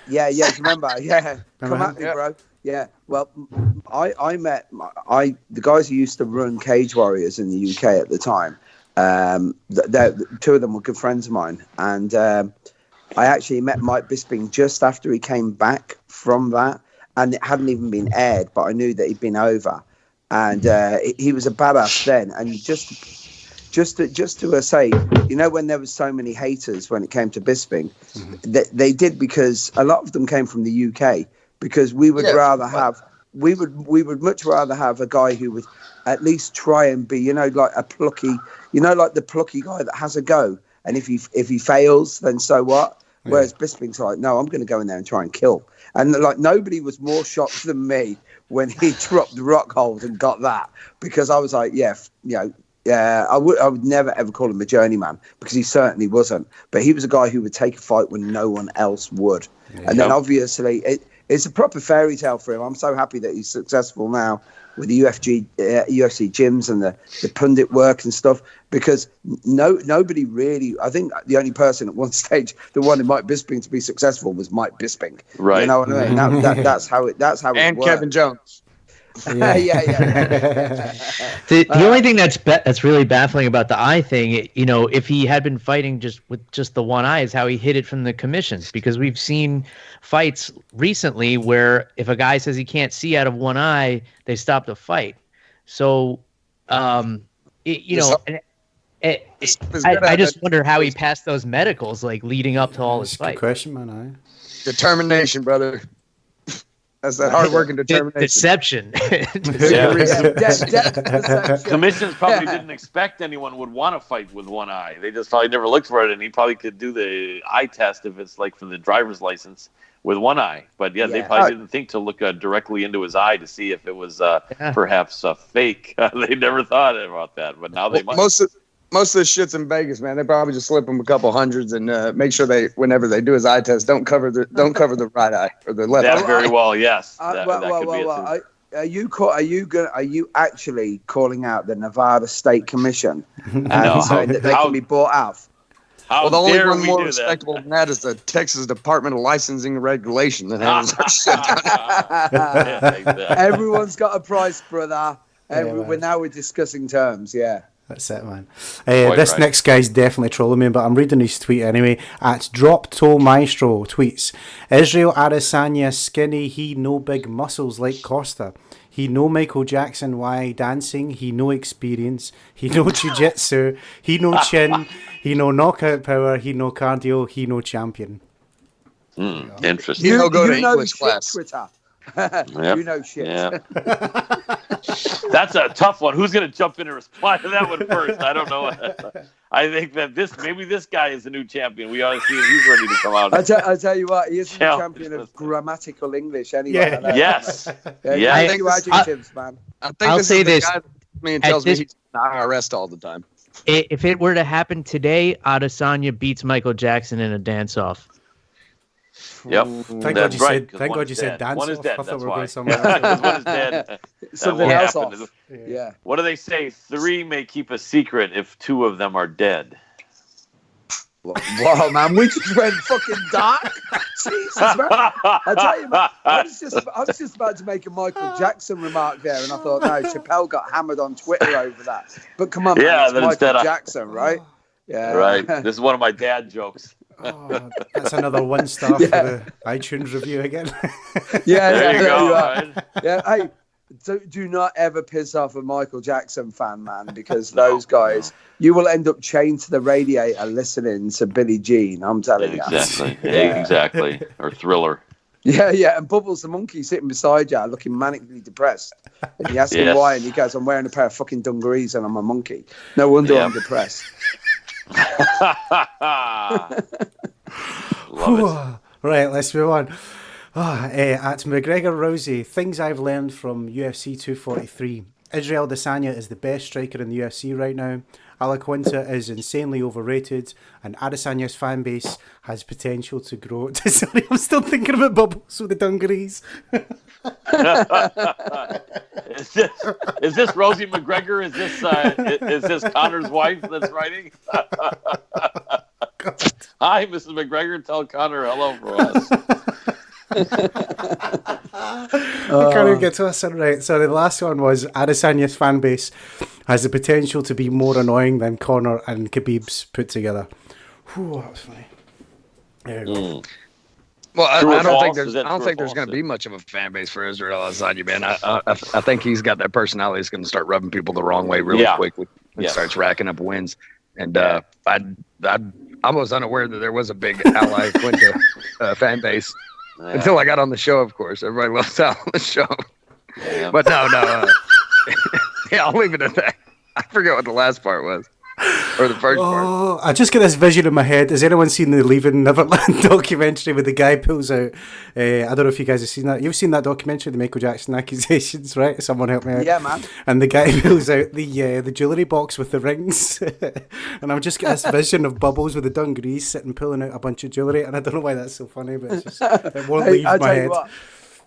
Yeah, remember? Yeah, come at me, bro. Yeah, well, I met the guys who used to run Cage Warriors in the UK at the time. Two of them were good friends of mine, and I actually met Mike Bisping just after he came back from that, and it hadn't even been aired, but I knew that he'd been over, and he was a badass then. And just to say, when there was so many haters when it came to Bisping, they did, because a lot of them came from the UK. Because we would we would much rather have a guy who would at least try and be, like a plucky, like the plucky guy that has a go. And if he fails, then so what? Yeah. Whereas Bisping's like, no, I'm going to go in there and try and kill. And like nobody was more shocked than me when he dropped the Rockhold and got that, because I was like, I would never ever call him a journeyman, because he certainly wasn't. But he was a guy who would take a fight when no one else would. Yeah. And then obviously it's a proper fairy tale for him. I'm so happy that he's successful now with the UFC gyms and the pundit work and stuff, because nobody really, I think the only person at one stage that wanted Mike Bisping to be successful was Mike Bisping. Right. You know what I mean? That's how it and worked. Kevin Jones. The only thing that's really baffling about the eye thing, if he had been fighting with just the one eye, is how he hid it from the commissions. Because we've seen fights recently where if a guy says he can't see out of one eye, they stop the fight. So, I just wonder how he passed those medicals, like leading up to all his fights. Good question, man. Determination, brother. That's that hard work and determination. Deception. Commissions probably didn't expect anyone would want to fight with one eye. They just probably never looked for it, and he probably could do the eye test if it's like for the driver's license with one eye. But they probably didn't think to look directly into his eye to see if it was perhaps fake. They never thought about that, but now they might. Most of the shit's in Vegas, man. They probably just slip him a couple hundreds and make sure whenever they do his eye test, don't cover the right eye or the left. That very well, yes. Are you actually calling out the Nevada State Commission and saying that they can be bought out? Well, the only one more respectable than that is the Texas Department of Licensing and Regulation that handles our shit down. Everyone's got a price, brother. Now we're discussing terms, That's it, man. Next guy's definitely trolling me, but I'm reading his tweet anyway. At Drop Toe Maestro tweets, Israel Adesanya skinny, he no big muscles like Costa. He no Michael Jackson, why dancing? He no experience. He no jiu-jitsu. He no chin. He no knockout power. He no cardio. He no champion. Interesting. He'll go to English class. Twitter. Yep. You know shit. Yeah. That's a tough one. Who's going to jump in and respond to that one first? I don't know. I think that maybe this guy is the new champion. We ought to see if he's ready to come out. I tell you what, he is the champion of grammatical English anyway. Yeah. Yes. I think adjectives, man. I think I'll say this. Guy that me and tells me he's in the IRS all the time. If it were to happen today, Adesanya beats Michael Jackson in a dance-off. Yep. Thank God you said. Thank God you said dance. One is dead. I thought That's we were why. going somewhere else. One is dead. Something else off. Yeah. What do they say? 3 may keep a secret if 2 of them are dead. Wow, man, we just went fucking dark. Jesus, man. I tell you, man, I was just about to make a Michael Jackson remark there, and I thought, no, Chappelle got hammered on Twitter over that. But come on, man, it's Michael Jackson, right? Yeah. Right. This is one of my dad jokes. Oh, that's another 1-star for the iTunes review again. There you go. Right? Yeah, hey, do not ever piss off a Michael Jackson fan, man, because those guys, you will end up chained to the radiator listening to Billie Jean. I'm telling you. Exactly. Or Thriller. Yeah, and Bubbles the monkey sitting beside you, looking manically depressed. And you ask him why, and he goes, "I'm wearing a pair of fucking dungarees and I'm a monkey. No wonder I'm depressed." Love it. Right, let's move on. At McGregor Rousey, things I've learned from UFC 243. Israel Adesanya is the best striker in the UFC right now. Iaquinta is insanely overrated, and Adesanya's fan base has potential to grow. Sorry, I'm still thinking about Bubbles with the dungarees. Is this Rosie McGregor? Is this Connor's wife that's writing? Hi, Mrs. McGregor. Tell Connor hello for us. I can't even get to us right. So the last one was Adesanya's fan base has the potential to be more annoying than Conor and Khabib's put together. Whew, that was funny. There you go. Well, I don't think there's going to be much of a fan base for Israel Adesanya, man. I think he's got that personality that's going to start rubbing people the wrong way really quickly. He starts racking up wins, and I was unaware that there was a big Ally Quinta fan base until I got on the show. Of course, everybody loves Al on the show, but no. Yeah, I'll leave it at that. I forget what the last part was. Or the first part. I just get this vision in my head. Has anyone seen the Leaving Neverland documentary where the guy pulls out? I don't know if you guys have seen that. You've seen that documentary, the Michael Jackson accusations, right? Someone help me out. Yeah, man. And the guy pulls out the jewellery box with the rings, and I'm just getting this vision of Bubbles with the dungarees sitting pulling out a bunch of jewellery, and I don't know why that's so funny, but it's just, it won't leave my head.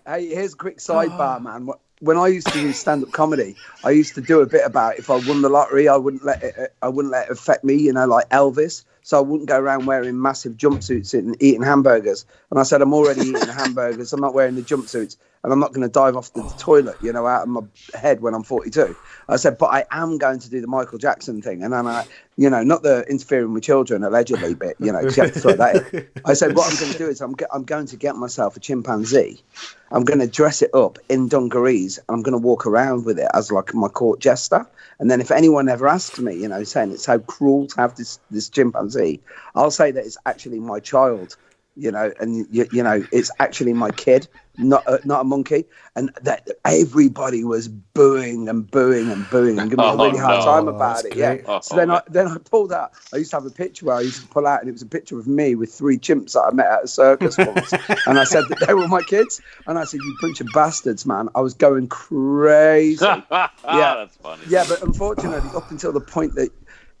Hey, here's a quick sidebar, man. When I used to do stand-up comedy, I used to do a bit about if I won the lottery, I wouldn't let it affect me, you know, like Elvis. So I wouldn't go around wearing massive jumpsuits and eating hamburgers. And I said, I'm already eating hamburgers. I'm not wearing the jumpsuits, and I'm not going to dive off the toilet, you know, out of my head when I'm 42. I said, but I am going to do the Michael Jackson thing. And then you know, not the interfering with children allegedly bit, you know, because you have to throw that in. I said, what I'm going to do is I'm going to get myself a chimpanzee. I'm going to dress it up in dungarees, and I'm going to walk around with it as like my court jester. And then if anyone ever asks me, you know, saying it's so cruel to have this chimpanzee, I'll say that it's actually my child, you know, and you know, it's actually my kid, not a monkey. And that everybody was booing and giving me a really hard time about it. Great. Yeah. So then I pulled out. I used to have a picture where I used to pull out, and it was a picture of me with 3 chimps that I met at a circus once. And I said that they were my kids. And I said, "You bunch of bastards, man!" I was going crazy. Yeah, that's funny. Yeah, but unfortunately, up until the point that.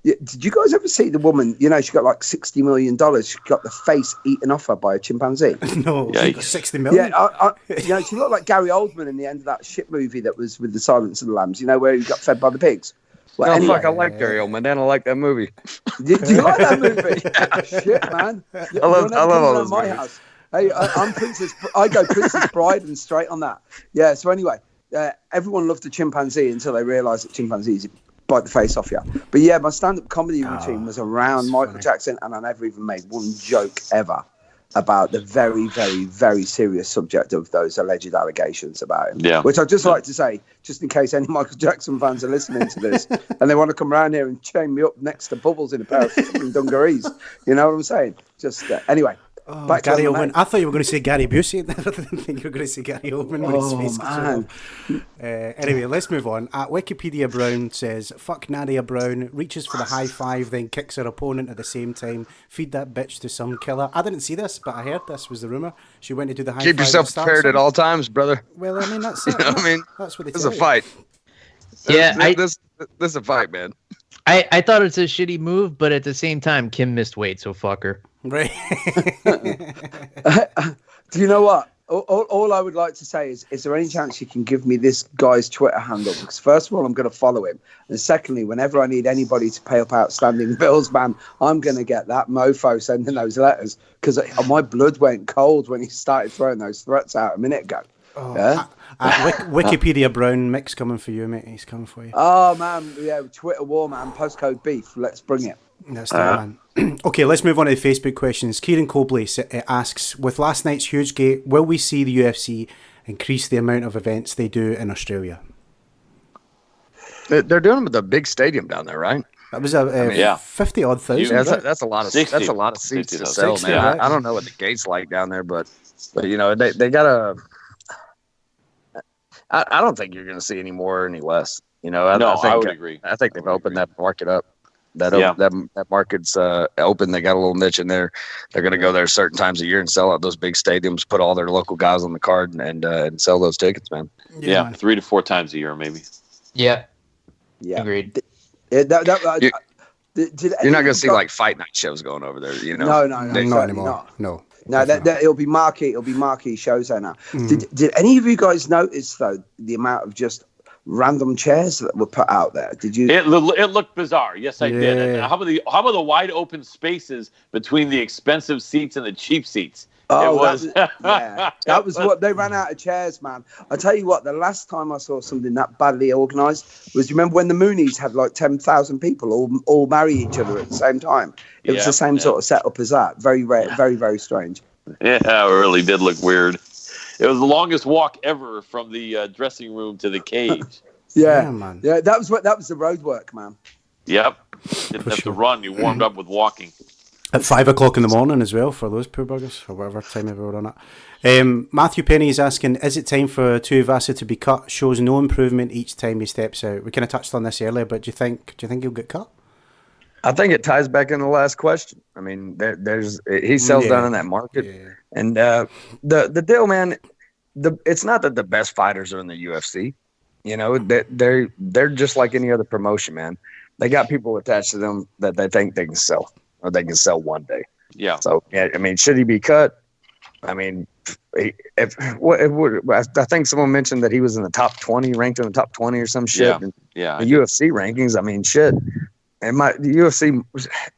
Did you guys ever see the woman? You know, she got like $60 million. She got the face eaten off her by a chimpanzee. No, she got $60 million. Yeah, you know, she looked like Gary Oldman in the end of that shit movie that was with the Silence of the Lambs. You know, where he got fed by the pigs. Well, anyway, fuck, I like Gary Oldman. Dan, I like that movie. Did you like that movie? Shit, man. I love all those my movies. house. Hey, I'm Princess. I go Princess Bride and straight on that. Yeah. So anyway, everyone loved the chimpanzee until they realised that chimpanzees bite the face off you. But yeah, my stand-up comedy routine was around Michael Jackson, and I never even made one joke ever about the very, very, very serious subject of those alleged allegations about him. Yeah. Which I'd just like to say, just in case any Michael Jackson fans are listening to this and they want to come around here and chain me up next to Bubbles in a pair of fucking dungarees. You know what I'm saying? Just anyway. Back Gary Oldman. I thought you were going to say Gary Busey. I didn't think you were going to say Gary Oldman when his face man. Anyway, let's move on. At Wikipedia Brown says, fuck Nadia Brown, reaches for the high five, then kicks her opponent at the same time. Feed that bitch to some killer. I didn't see this, but I heard this was the rumour. She went to do the high five. Keep yourself prepared at all times, brother. Well, I mean, that's it. I mean, that's what they this is a fight. Yeah, this is a fight, man. I thought it's a shitty move, but at the same time, Kim missed weight, so fuck her. Right. Do you know what? All I would like to say is there any chance you can give me this guy's Twitter handle? Because first of all, I'm going to follow him. And secondly, whenever I need anybody to pay up outstanding bills, man, I'm going to get that mofo sending those letters. Because my blood went cold when he started throwing those threats out a minute ago. Oh, yeah? Wikipedia Brown, Mick's coming for you, mate. He's coming for you. Oh, man. Yeah, Twitter war, man. Postcode beef. Let's bring it. That's the man. Okay, let's move on to the Facebook questions. Kieran Cobley asks, with last night's huge gate, will we see the UFC increase the amount of events they do in Australia? They're doing them with a big stadium down there, right? That was 50-odd thousand. Yeah, that's a lot of 60, that's a lot of seats to sell, 60, man. Right? I don't know what the gate's like down there, but you know they got a. I don't think you're going to see any more or any less. You know, I would agree. I think they've opened that market up. That market's open. They got a little niche in there. They're going to go there certain times a year and sell out those big stadiums, put all their local guys on the card, and sell those tickets, man. Yeah, man. 3 to 4 times a year, maybe. Yeah. Agreed. You're not going to see like fight night shows going over there, you know? No, not anymore. No. No, it'll be marquee. It'll be marquee shows there now. Did any of you guys notice though the amount of just random chairs that were put out there? Did you? It looked bizarre. Yes, I did. And how about the wide open spaces between the expensive seats and the cheap seats? Oh, that was what they ran out of chairs, man. I tell you what, the last time I saw something that badly organised was, you remember when the Moonies had like 10,000 people all marry each other at the same time? It was the same sort of setup as that. Very rare, very, very strange. Yeah, it really did look weird. It was the longest walk ever from the dressing room to the cage. Yeah, man. Yeah, that was the road work, man. Yep. Didn't have to run. You warmed up with walking. At 5 o'clock in the morning as well for those poor buggers, or whatever time they were on it. Matthew Penny is asking, is it time for Tuivasa to be cut? Shows no improvement each time he steps out. We kind of touched on this earlier, but do you think he'll get cut? I think it ties back in the last question. I mean, he sells down in that market, and the deal, man. It's not that the best fighters are in the UFC. You know, they're just like any other promotion, man. They got people attached to them that they think they can sell, or they can sell one day. Yeah. So, I mean, should he be cut? I mean, I think someone mentioned that he was in the top 20, ranked in the top 20 or some shit. Yeah. The UFC rankings, I mean, shit. And the UFC,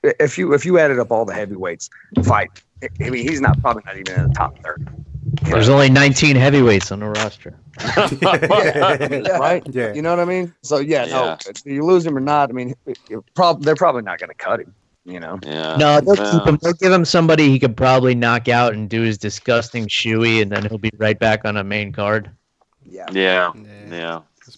if you added up all the heavyweights fight, I mean, he's probably not even in the top 30. There's only 19 heavyweights on the roster. Right? Yeah. You know what I mean? So, no, you lose him or not, I mean, they're probably not going to cut him, you know? Yeah. No, they'll keep him. They'll give him somebody he could probably knock out and do his disgusting shoey, and then he'll be right back on a main card. Yeah.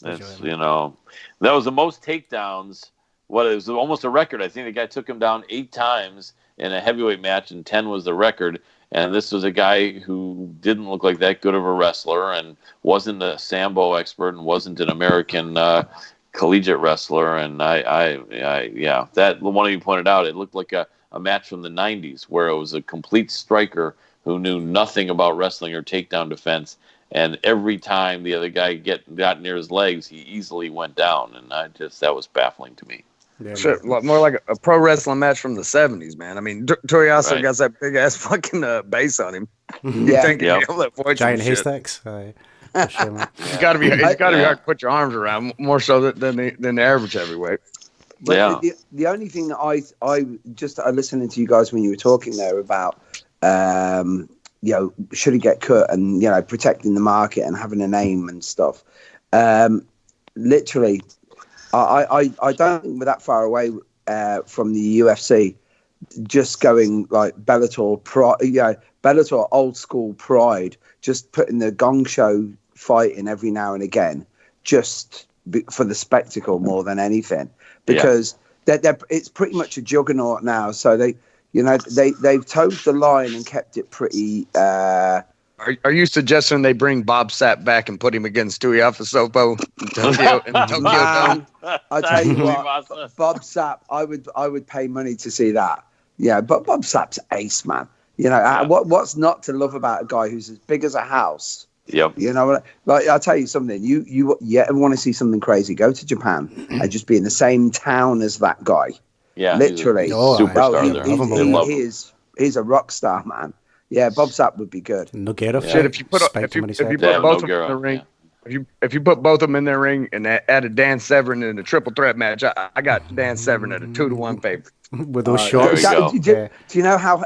That's, you know, that was the most takedowns. It was almost a record. I think the guy took him down 8 times in a heavyweight match, and 10 was the record. And this was a guy who didn't look like that good of a wrestler, and wasn't a Sambo expert, and wasn't an American collegiate wrestler. And that one of you pointed out, it looked like a match from the 90s where it was a complete striker who knew nothing about wrestling or takedown defense. And every time the other guy got near his legs, he easily went down. And that was baffling to me. Yeah, shit, more like a pro wrestling match from the 70s, man. I mean, Tuivasa got that big ass fucking base on him. You think he'll avoid giant haystacks? Sure, it's got to be hard to put your arms around, more so than the average heavyweight. But the only thing that I just listening to you guys when you were talking there about should he get cut, and protecting the market and having a name and stuff. Literally, I don't think we're that far away from the UFC just going like Bellator old school pride, just putting the gong show fight in every now and again, just for the spectacle more than anything, because it's pretty much a juggernaut now. So they've toed the line and kept it pretty. Are you suggesting they bring Bob Sapp back and put him against Tuivasa in Tokyo Dome? I tell you what, Bob Sapp, I would pay money to see that. Yeah, but Bob Sapp's ace, man. What's not to love about a guy who's as big as a house? Yep. You know, like I'll tell you something. You ever want to see something crazy? Go to Japan and just be in the same town as that guy. Yeah, literally, superstar there. He is He's a rock star, man. Yeah, Bob Sapp would be good. Nogueira. Shit, if you put both of them in the ring, if you put both of them in their ring and added Dan Severn in a triple threat match, I got Dan Severn at a 2-1 favorite. With those shots. Do you know how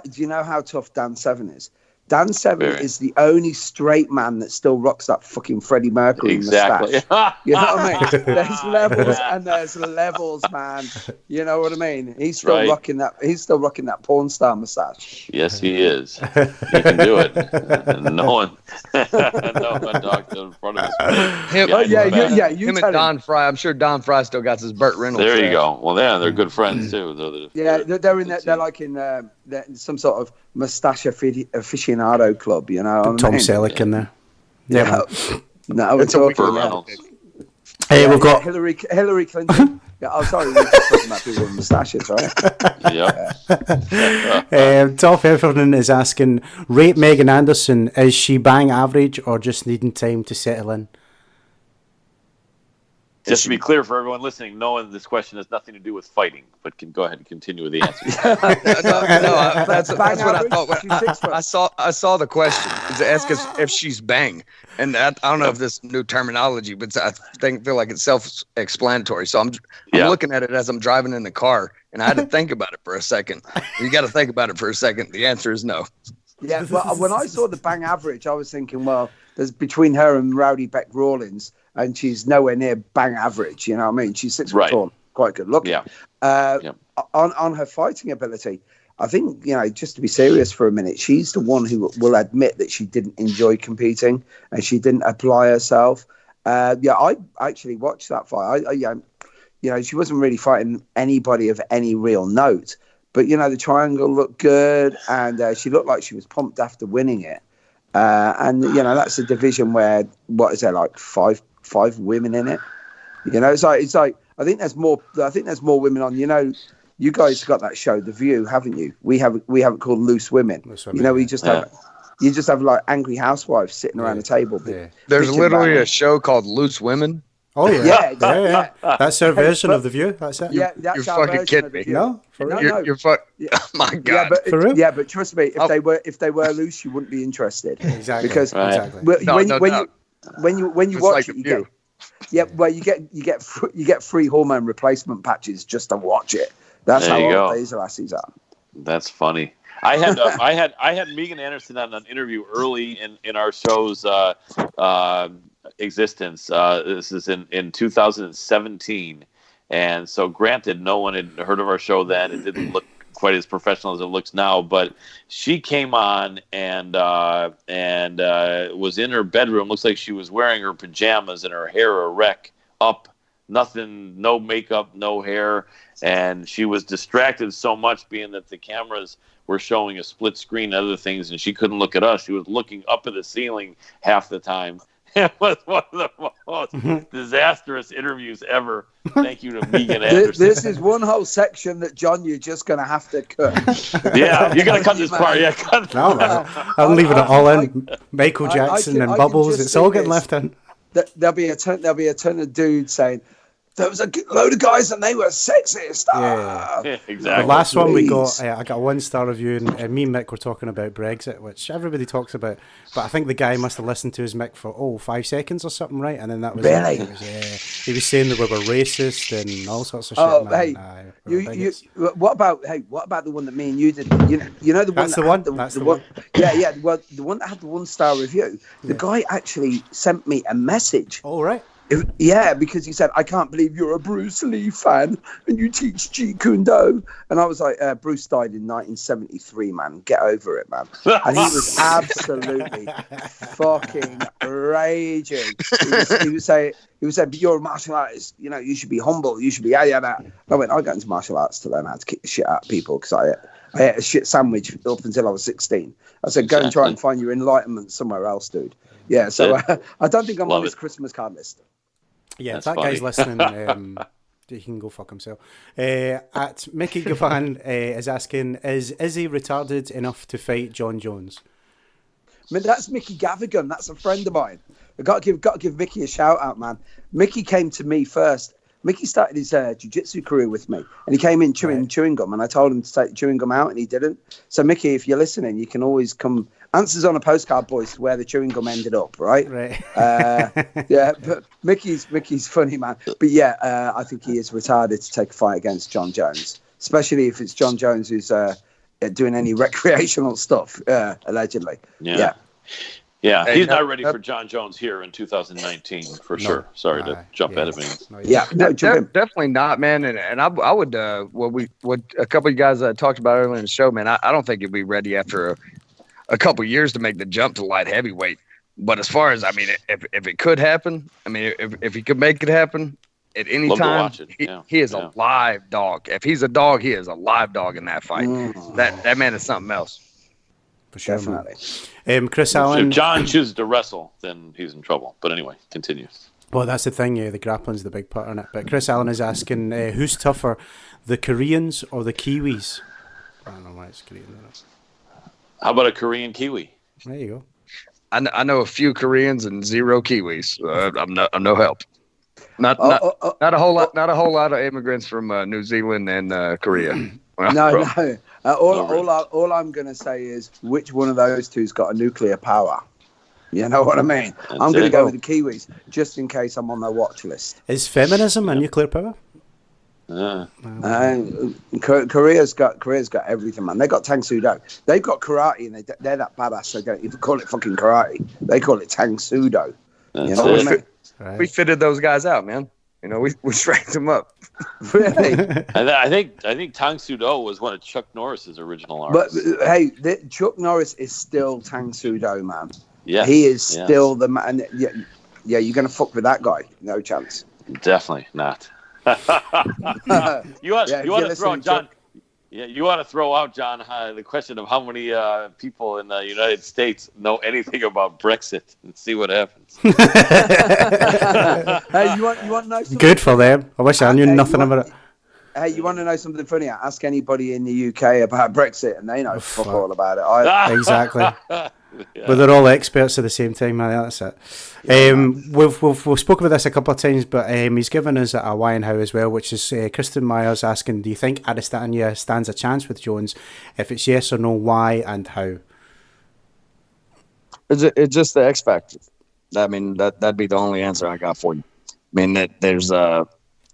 tough Dan Severn is? Dan Severn is the only straight man that still rocks that fucking Freddie Mercury mustache. You know what I mean? There's levels and there's levels, man. You know what I mean? He's still rocking that. He's still rocking that porn star mustache. Yes, he is. He can do it. No one talked in front of us. Him and Don Fry. I'm sure Don Fry still got his Burt Reynolds. There you go. Well, they're good friends too. They're in. They're like in some sort of mustache aficionado club, you know. Tom Selleck in there. Yeah. No, we're talking about. Hey, we've got Hillary Clinton. Sorry, we're talking about people with mustaches, right? Yeah. Dolph Heffernan is asking, rate Megan Anderson. Is she bang average or just needing time to settle in? Just to be clear for everyone listening, knowing this question has nothing to do with fighting, but can go ahead and continue with the answer. That's what I thought. I saw the question. It's ask us if she's bang, and I don't know if this new terminology, but I feel like it's self-explanatory. So I'm looking at it as I'm driving in the car, and I had to think about it for a second. You got to think about it for a second. The answer is no. Yeah, well, when I saw the bang average, I was thinking, well, there's between her and Rowdy Beck Rawlins, and she's nowhere near bang average. You know what I mean? She's 6 foot tall, quite good looking. Yeah. On her fighting ability, I think, just to be serious for a minute, she's the one who will admit that she didn't enjoy competing and she didn't apply herself. I actually watched that fight. She wasn't really fighting anybody of any real note, but the triangle looked good, and she looked like she was pumped after winning it. And that's a division where like five women in it. It's like I think there's more women on. You guys got that show, The View, haven't you? We haven't called Loose Women. We just have like angry housewives sitting around a table. Yeah. There's literally a show called Loose Women. Oh yeah. That's our version of The View. That's it. Yeah, that's you're our fucking kidding me. No, for real. You're oh my God. But trust me, if they were loose, you wouldn't be interested. Exactly. Because when you watch it, you get free hormone replacement patches just to watch it. That's how all these lassies are. That's funny. I had Megan Anderson on an interview early in our show's existence. This is in 2017, and so granted, no one had heard of our show then. It didn't look quite as professional as it looks now, but she came on and was in her bedroom. Looks like she was wearing her pajamas and her hair a wreck up, nothing, no makeup, no hair, and she was distracted so much being that the cameras were showing a split screen and other things, and she couldn't look at us. She was looking up at the ceiling half the time. It was one of the most disastrous interviews ever. Thank you to Megan Anderson. This is one whole section that, John, you're just going to have to cut. Yeah, you're going to cut this part. Yeah, cut. No, I'm leaving it all in. Michael Jackson and Bubbles. It's all getting left in. There'll be a ton of dudes saying, there was a load of guys and they were sexist. Yeah, exactly. The last one we got, I got a 1-star review, and me and Mick were talking about Brexit, which everybody talks about, but I think the guy must have listened to his Mick for 5 seconds or something, right? And then that was really. He was saying that we were racist and all sorts of shit. Hey, what about the one that me and you did? You know the one. That's the one. Yeah. Well, the one that had the 1-star review. The guy actually sent me a message. All right. Because he said, I can't believe you're a Bruce Lee fan and you teach Jeet Kune Do. And I was like, Bruce died in 1973, man. Get over it, man. And he was absolutely fucking raging. He would say, but you're a martial artist. You should be humble. You should be I went, I got into martial arts to learn how to kick the shit out of people because I ate a shit sandwich up until I was 16. I said, go and try and find your enlightenment somewhere else, dude. Yeah, so I don't think I'm on this Christmas card list. Yeah, that's if that funny. Guy's listening, he can go fuck himself. At Mickey Gavan is asking, is Izzy retarded enough to fight John Jones? I mean, that's Mickey Gavigan. That's a friend of mine. I got to give Mickey a shout out, man. Mickey came to me first. Mickey started his jiu-jitsu career with me, and he came in chewing gum, and I told him to take the chewing gum out, and he didn't. So, Mickey, if you're listening, you can always come. Answers on a postcard, boys, to where the chewing gum ended up, right? Right. Yeah, but Mickey's funny, man. But yeah, I think he is retarded to take a fight against Jon Jones, especially if it's Jon Jones who's doing any recreational stuff, allegedly. Yeah. He's not ready for Jon Jones here in 2019 for sure. Sorry to jump ahead of me. Definitely not, man. And I would what a couple of you guys talked about earlier in the show, man. I don't think he'd be ready after a couple of years to make the jump to light heavyweight. But as far as if it could happen, if he could make it happen at any time, he is a live dog. If he's a dog, he is a live dog in that fight. That man is something else. For sure, definitely. Chris Allen. If Jon chooses to wrestle, then he's in trouble. But anyway, continue. Well, that's the thing. The grappling's the big part on it. But Chris Allen is asking, who's tougher, the Koreans or the Kiwis? I don't know why it's Korean. How about a Korean Kiwi? There you go. I know a few Koreans and zero Kiwis. I'm no help. Not a whole lot. Not a whole lot of immigrants from New Zealand and Korea. No. All I'm going to say is which one of those two's got a nuclear power. You know what I mean? I'm going to go with the Kiwis just in case I'm on their watch list. Is feminism a nuclear power? Korea's got everything, man. They got Tang Soo Do. They've got karate, and they're that badass. They don't even call it fucking karate. They call it Tang Soo Do. You know what I mean? Right. We fitted those guys out, man. We straightened them up. Really? I think Tang Soo Do was one of Chuck Norris's original artists. But hey, Chuck Norris is still Tang Soo Do, man. Yeah, he is still the man. Yeah, you're gonna fuck with that guy. No chance. Definitely not. You want to throw John? Yeah, you want to throw out John the question of how many people in the United States know anything about Brexit and see what happens. Hey, you want to know something? Good for them. I wish I knew nothing about it. Hey, you want to know something funny? Ask anybody in the UK about Brexit, and they know fuck all about it. Exactly. But they're all experts at the same time, man. That's it. We've spoken about this a couple of times, but he's given us a why and how as well, which is Kristen Myers asking, do you think Adesanya stands a chance with Jones? If it's yes or no, why and how? It's just the X factor. I mean, that'd be the only answer I got for you. I mean, that there's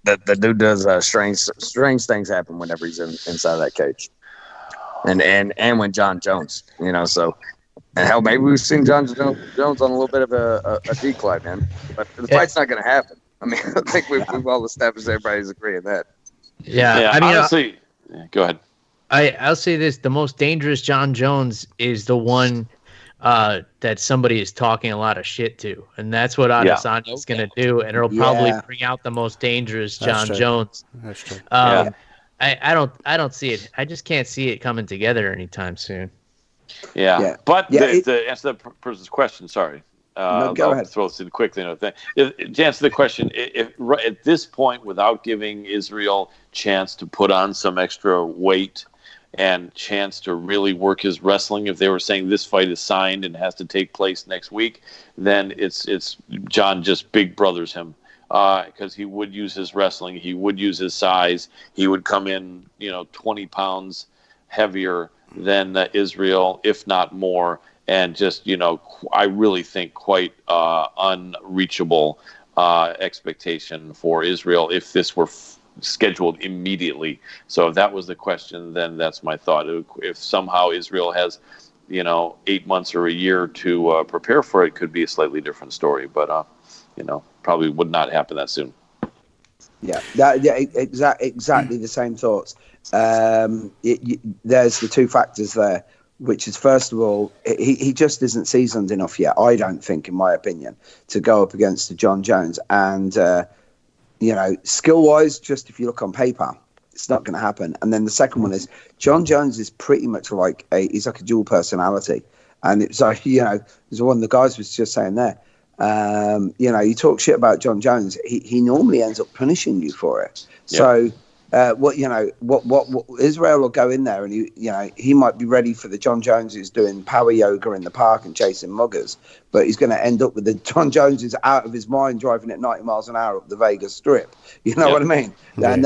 that the dude does strange things happen whenever he's inside that cage, and when Jon Jones, so. And hell, maybe we've seen Jon Jones on a little bit of a decline, man. But the fight's not going to happen. I mean, I think we've all established everybody's agreeing that. Yeah, I mean, honestly, go ahead. I'll say this: the most dangerous Jon Jones is the one that somebody is talking a lot of shit to, and that's what Adesanya is going to do, and it'll probably bring out the most dangerous Jon Jones. That's true. I don't see it. I just can't see it coming together anytime soon. But to answer the person's question, sorry. No, go ahead. Throw this in quickly. To answer the question, if at this point, without giving Israel chance to put on some extra weight and chance to really work his wrestling, if they were saying this fight is signed and has to take place next week, then it's Jon just big brothers him. Because he would use his wrestling, he would use his size, he would come in, 20 pounds heavier than Israel, if not more, and just I really think quite unreachable expectation for Israel if this were scheduled immediately. So if that was the question, then that's my thought. If somehow Israel has 8 months or a year to prepare for it, could be a slightly different story, but probably would not happen that soon. Exactly the same thoughts. There's the two factors there, which is, first of all, he just isn't seasoned enough yet, I don't think, in my opinion, to go up against the Jon Jones. And, skill-wise, just if you look on paper, it's not going to happen. And then the second one is Jon Jones is pretty much like he's like a dual personality. And it's like, there's one of the guys was just saying there, you talk shit about Jon Jones, he normally ends up punishing you for it. So, what Israel will go in there, and he might be ready for the John Jones who's doing power yoga in the park and chasing muggers, but he's going to end up with the John Jones who's out of his mind driving at 90 miles an hour up the Vegas Strip. You know what I mean? Yeah.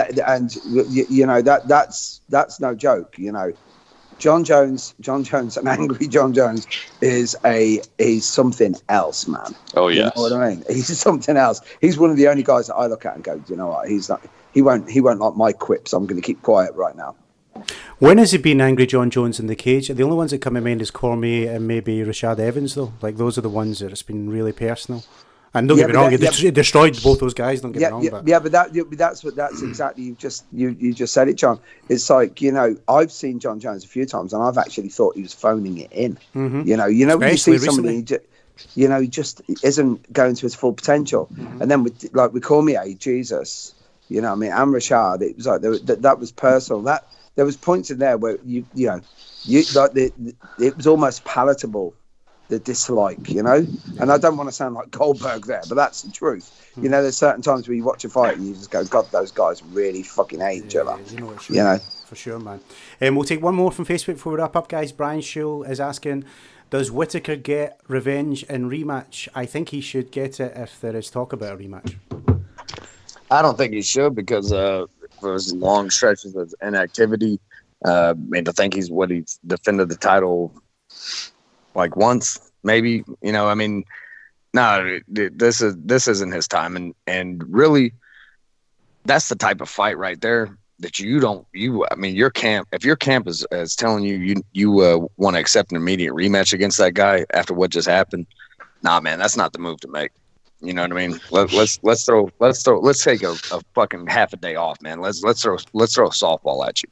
That's no joke. John Jones, an angry John Jones is something else, man. Oh yes. You know what I mean? He's something else. He's one of the only guys that I look at and go, you know what? He's not. He won't like my quips. I'm going to keep quiet right now. When has he been angry John Jones in the cage? The only ones that come to mind is Cormier and maybe Rashad Evans, though. Like those are the ones that it's been really personal. And don't get me wrong, he destroyed both those guys. Don't get me wrong. But that's exactly you just said it, John. It's like I've seen John Jones a few times, and I've actually thought he was phoning it in. Mm-hmm. When you see somebody, he just isn't going to his full potential. Mm-hmm. And then with Cormier, Jesus, and Rashad, it was like that was personal. That there was points in there where you it was almost palatable. The dislike, and I don't want to sound like Goldberg there, but that's the truth. There's certain times where you watch a fight and you just go, God, those guys really fucking hate each other. For sure, man. We'll take one more from Facebook before we wrap up, guys. Brian Schule is asking, does Whittaker get revenge and rematch? I think he should get it if there is talk about a rematch. I don't think he should because for his long stretches of inactivity, to think he's defended the title like once, maybe, no, this isn't his time. And really, that's the type of fight right there that your camp, if your camp is telling you want to accept an immediate rematch against that guy after what just happened, nah, man, that's not the move to make. You know what I mean? Let's take a fucking half a day off, man. Let's throw a softball at you.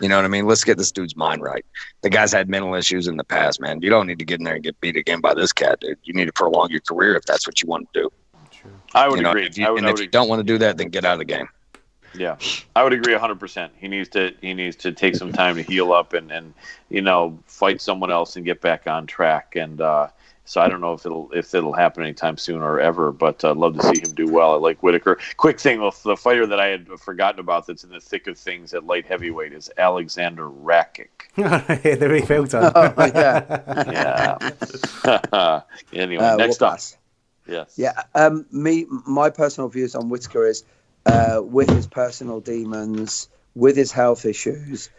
You know what I mean? Let's get this dude's mind right. The guy's had mental issues in the past, man. You don't need to get in there and get beat again by this cat, dude. You need to prolong your career if that's what you want to do. True. I would agree. If you don't want to do that, then get out of the game. Yeah, I would agree 100%. He needs to take some time to heal up and fight someone else and get back on track. And so I don't know if it'll happen anytime soon or ever, but I'd love to see him do well. I like Whittaker. Quick thing, the fighter that I had forgotten about that's in the thick of things at light heavyweight is Alexander Rakic. The very well done. Yeah. Anyway, next up. Yes. Yeah. My personal views on Whittaker is with his personal demons, with his health issues,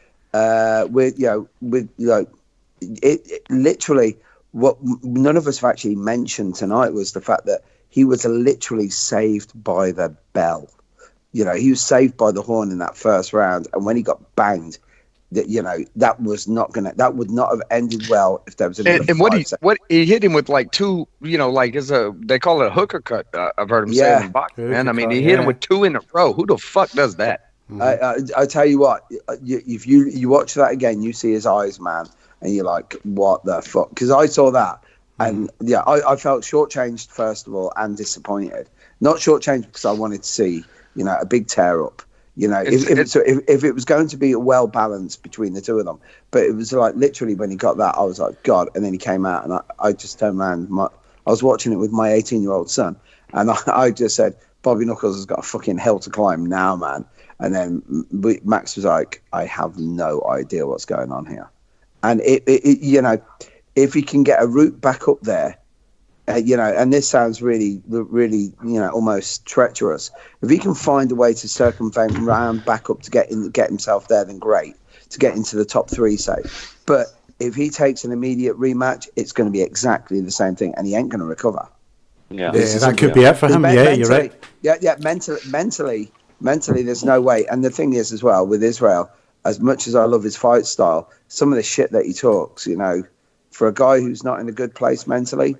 literally. What none of us have actually mentioned tonight was the fact that he was literally saved by the bell. He was saved by the horn in that first round, and when he got banged, that would not have ended well if there was another. And what he hit him with like two, they call it a hooker cut. I've heard him say in boxing, man. He hit him with two in a row. Who the fuck does that? I tell you what, if you watch that again, you see his eyes, man. And you're like, what the fuck? Because I saw that, and I felt shortchanged first of all, and disappointed. Not shortchanged because I wanted to see, a big tear up. If it was going to be a well balance between the two of them, but it was like literally when he got that, I was like, God. And then he came out, and I just turned around. I was watching it with my 18-year-old son, and I just said, Bobby Knuckles has got a fucking hill to climb now, man. And then Max was like, I have no idea what's going on here. And if he can get a route back up there, and this sounds really, really, almost treacherous. If he can find a way to circumvent round back up to get himself there, then great, to get into the top three, say. But if he takes an immediate rematch, it's going to be exactly the same thing, and he ain't going to recover. Yeah, that could be it for him. Yeah, you're right. Yeah. Mentally, there's no way. And the thing is, as well, with Israel, as much as I love his fight style, some of the shit that he talks, for a guy who's not in a good place mentally,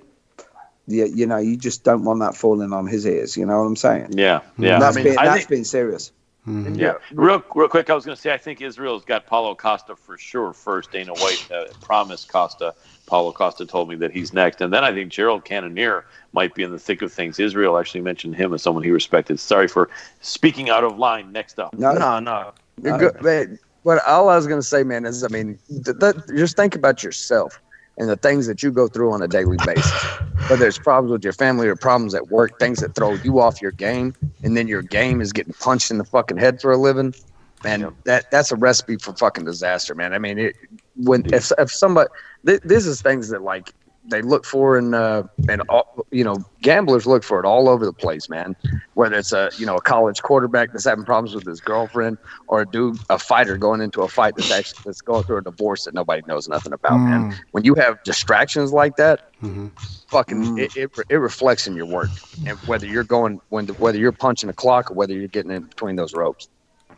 you just don't want that falling on his ears. You know what I'm saying? Yeah. That's been serious. Mm-hmm. Yeah. Real quick, I was going to say, I think Israel's got Paulo Costa for sure first. Dana White promised Costa. Paulo Costa told me that he's next. And then I think Gerald Cannonier might be in the thick of things. Israel actually mentioned him as someone he respected. Sorry for speaking out of line. Next up. No. You're good, man. What all I was going to say, man, is, just think about yourself and the things that you go through on a daily basis. Whether it's problems with your family or problems at work, things that throw you off your game, and then your game is getting punched in the fucking head for a living. man, that's a recipe for fucking disaster, man. I mean, if somebody, this is things that like they look for and all, gamblers look for it all over the place, man. Whether it's a college quarterback that's having problems with his girlfriend, or a fighter going into a fight that's going through a divorce that nobody knows nothing about, man. When you have distractions like that, fucking it reflects in your work, and whether you're whether you're punching a clock or whether you're getting in between those ropes.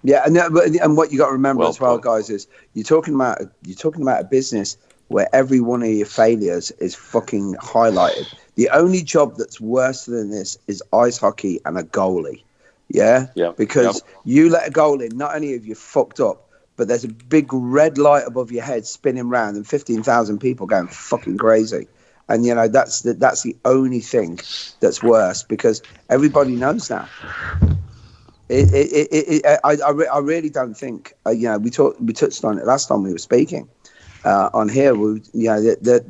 Yeah, and what you got to remember as well, guys, is you're talking about a business where every one of your failures is fucking highlighted. The only job that's worse than this is ice hockey and a goalie. Yeah? Because you let a goal in, not only have you fucked up, but there's a big red light above your head spinning round and 15,000 people going fucking crazy. And, that's the only thing that's worse, because everybody knows now. I really don't think, we touched on it last time we were speaking. On here, that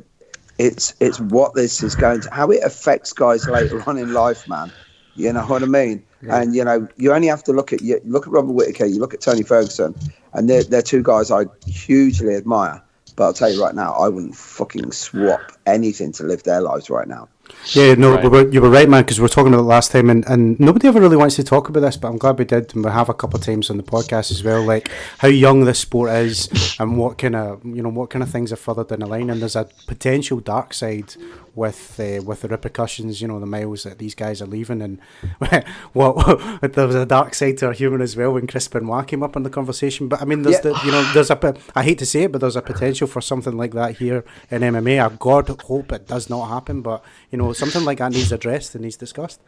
it's what this is going to, how it affects guys later on in life, man. You know what I mean? Yeah. And you only have to look at Robert Whittaker, you look at Tony Ferguson, and they're two guys I hugely admire. But I'll tell you right now, I wouldn't fucking swap anything to live their lives right now. Yeah, no, you were right, man, because we were talking about it last time, and nobody ever really wants to talk about this, but I'm glad we did, and we have a couple of times on the podcast as well, like how young this sport is, and what kind of things are further down the line, and there's a potential dark side with the repercussions, the miles that these guys are leaving, and there was a dark side to our humour as well when Chris Benoit came up in the conversation. But I mean, there's I hate to say it, but there's a potential for something like that here in MMA. I God hope it does not happen, but something like that needs addressed and needs discussed.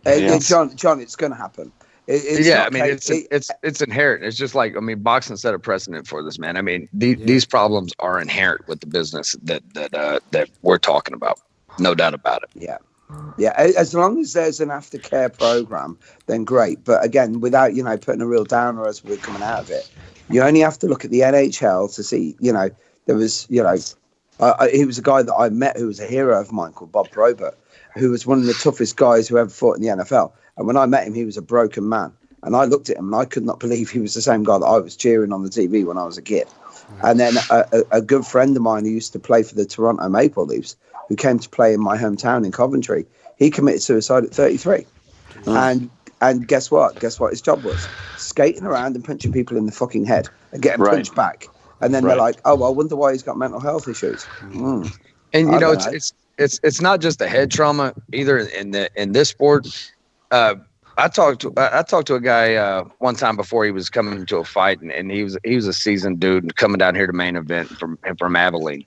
John, it's going to happen. It's inherent. It's just like, boxing set a precedent for this, man. I mean, these problems are inherent with the business that we're talking about. No doubt about it. Yeah. As long as there's an aftercare program, then great. But again, without putting a real downer as we're coming out of it, you only have to look at the NHL to see. There was he was a guy that I met who was a hero of mine called Bob Probert, who was one of the toughest guys who ever fought in the NFL. And when I met him, he was a broken man. And I looked at him and I could not believe he was the same guy that I was cheering on the TV when I was a kid. And then a good friend of mine who used to play for the Toronto Maple Leafs, who came to play in my hometown in Coventry, he committed suicide at 33. And guess what? Guess what his job was? Skating around and punching people in the fucking head and getting punched back. And then they're like, oh, well, I wonder why he's got mental health issues. And it's not just the head trauma either in this sport. I talked to a guy one time before he was coming into a fight, and he was a seasoned dude coming down here to main event from Abilene,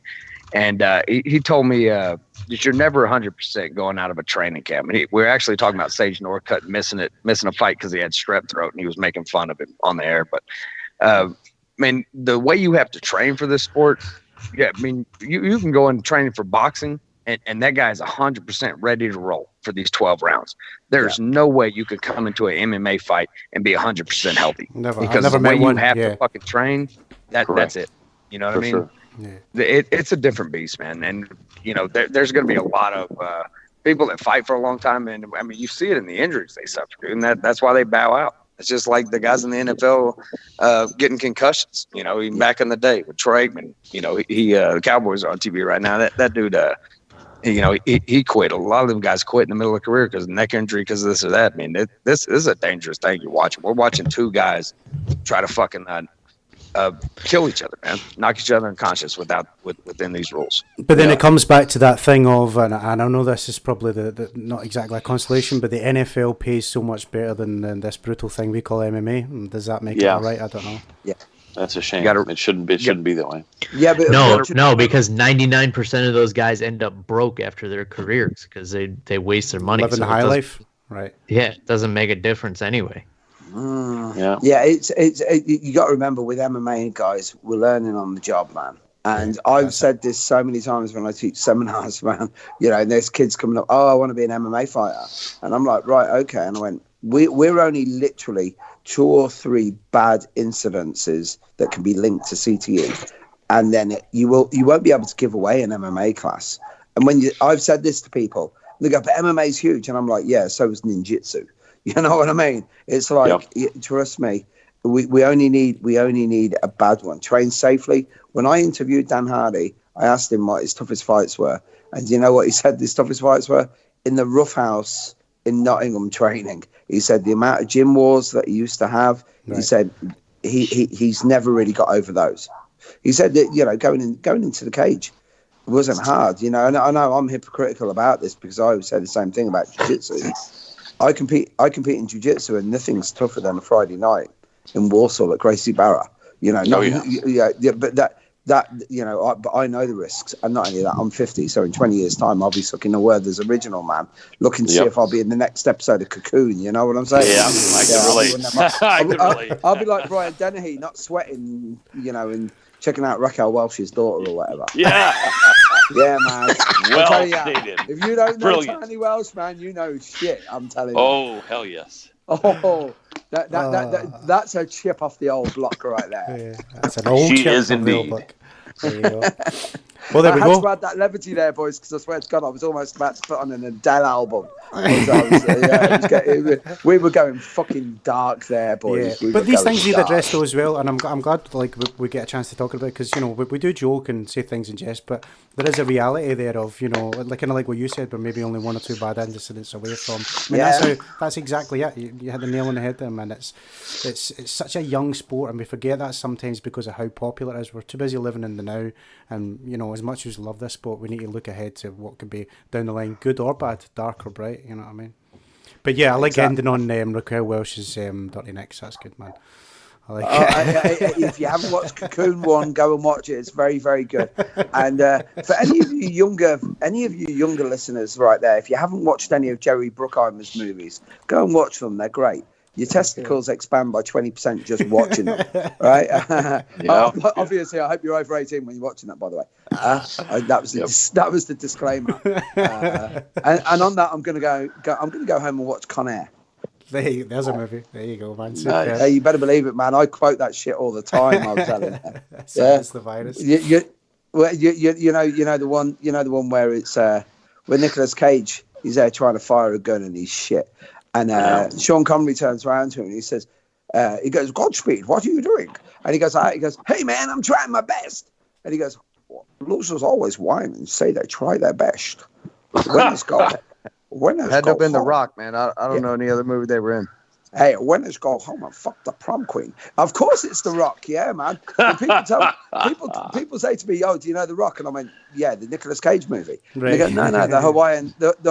and he told me that you're never 100% going out of a training camp. And we're actually talking about Sage Northcutt missing a fight because he had strep throat, and he was making fun of him on the air. But the way you have to train for this sport, you can go in training for boxing. And that guy is 100% ready to roll for these 12 rounds. There's no way you could come into an MMA fight and be 100% healthy. Because the way you have to fucking train, that's it. You know what I mean? Sure. Yeah. It's a different beast, man. And, there's going to be a lot of people that fight for a long time. And, you see it in the injuries they suffer. And that's why they bow out. It's just like the guys in the NFL getting concussions, even back in the day with Troy Aikman. The Cowboys are on TV right now. That dude, he quit. A lot of them guys quit in the middle of the career because of neck injury, because of this or that. This is a dangerous thing you're watching. We're watching two guys try to fucking kill each other, man. Knock each other unconscious within these rules. But then it comes back to that thing of, and I know this is probably the not exactly a consolation, but the NFL pays so much better than this brutal thing we call MMA. Does that make it all right? I don't know. Yeah. That's a shame. It shouldn't be that way. Yeah, but no, because 99% of those guys end up broke after their careers because they waste their money. Living the high life, right? Yeah, it doesn't make a difference anyway. Yeah. It's you got to remember with MMA guys, we're learning on the job, man. And I've said this so many times when I teach seminars, man. And there's kids coming up. Oh, I want to be an MMA fighter, and I'm like, right, okay. And I went, we're only literally 2 or 3 bad incidences that can be linked to CTE, and then you won't be able to give away an MMA class. And I've said this to people, they go, but MMA is huge, and I'm like, yeah, so is ninjutsu. You know what I mean? It's like, trust me, we only need a bad one. Train safely. When I interviewed Dan Hardy, I asked him what his toughest fights were, and do you know what he said his toughest fights were? In the rough house in Nottingham training. He said the amount of gym wars that he used to have. Right. He said he's never really got over those. He said that, you know, going into the cage wasn't hard, you know. And I know I'm hypocritical about this because I always say the same thing about jiu-jitsu. I compete in jiu-jitsu and nothing's tougher than a Friday night in Warsaw at Gracie Barra. You know, but that you know, but I know the risks, and not only that, I'm 50, so in 20 years' time, I'll be sucking a Werther's original, man, looking to see if I'll be in the next episode of Cocoon. You know what I'm saying? Yeah, I can relate. I'll be like Brian Dennehy, not sweating, you know, and checking out Raquel Welch's daughter or whatever. Yeah, yeah, man. Well stated. If you don't know Tiny Welch, man, you know shit. I'm telling you. Oh, hell yes. Oh, that's a chip off the old block right there. Yeah, that's an old chip is off the old indeed. block. There you go. Well, there we I go. had to add that levity there, boys, because I swear to God, I was almost about to put on an Adele album. We were going fucking dark there, boys. Yeah. But these things need addressed though as well, and I'm glad like we get a chance to talk about it, because you know we do joke and say things in jest, but there is a reality there of, you know, like kind of like what you said, but maybe only one or two bad incidents away from. I mean, that's exactly it. You had the nail on the head there, man. It's such a young sport, and we forget that sometimes because of how popular it is. We're too busy living in the now, and you know, as much as we love this sport, we need to look ahead to what could be down the line, good or bad, dark or bright. You know what I mean? But yeah, I like ending on Raquel Welch's Dirty Nicks. That's good, man. I like it. If you haven't watched Cocoon 1, go and watch it. It's very, very good. And for any of you younger listeners right there, if you haven't watched any of Jerry Bruckheimer's movies, go and watch them. They're great. Your testicles expand by 20% just watching them, right? Obviously, I hope you're over 18 when you're watching that, by the way. That was the disclaimer. And on that, I'm gonna go home and watch Con Air. There's a movie. There you go, man. Hey, you better believe it, man. I quote that shit all the time. I'm telling you. It's the virus. You know the one where it's where Nicolas Cage, he's there trying to fire a gun and he's shit. And Sean Connery turns around to him and he says, he goes, Godspeed, what are you doing? And he goes, hey, man, I'm trying my best. And he goes, losers always whine and say they try their best. Winners go Had to have been The Rock, man. I don't know any other movie they were in. Hey, winners go home and fuck the prom queen. Of course it's The Rock, yeah, man. And people say to me, oh, do you know The Rock? And I went, yeah, the Nicolas Cage movie. Right. And they go, no, the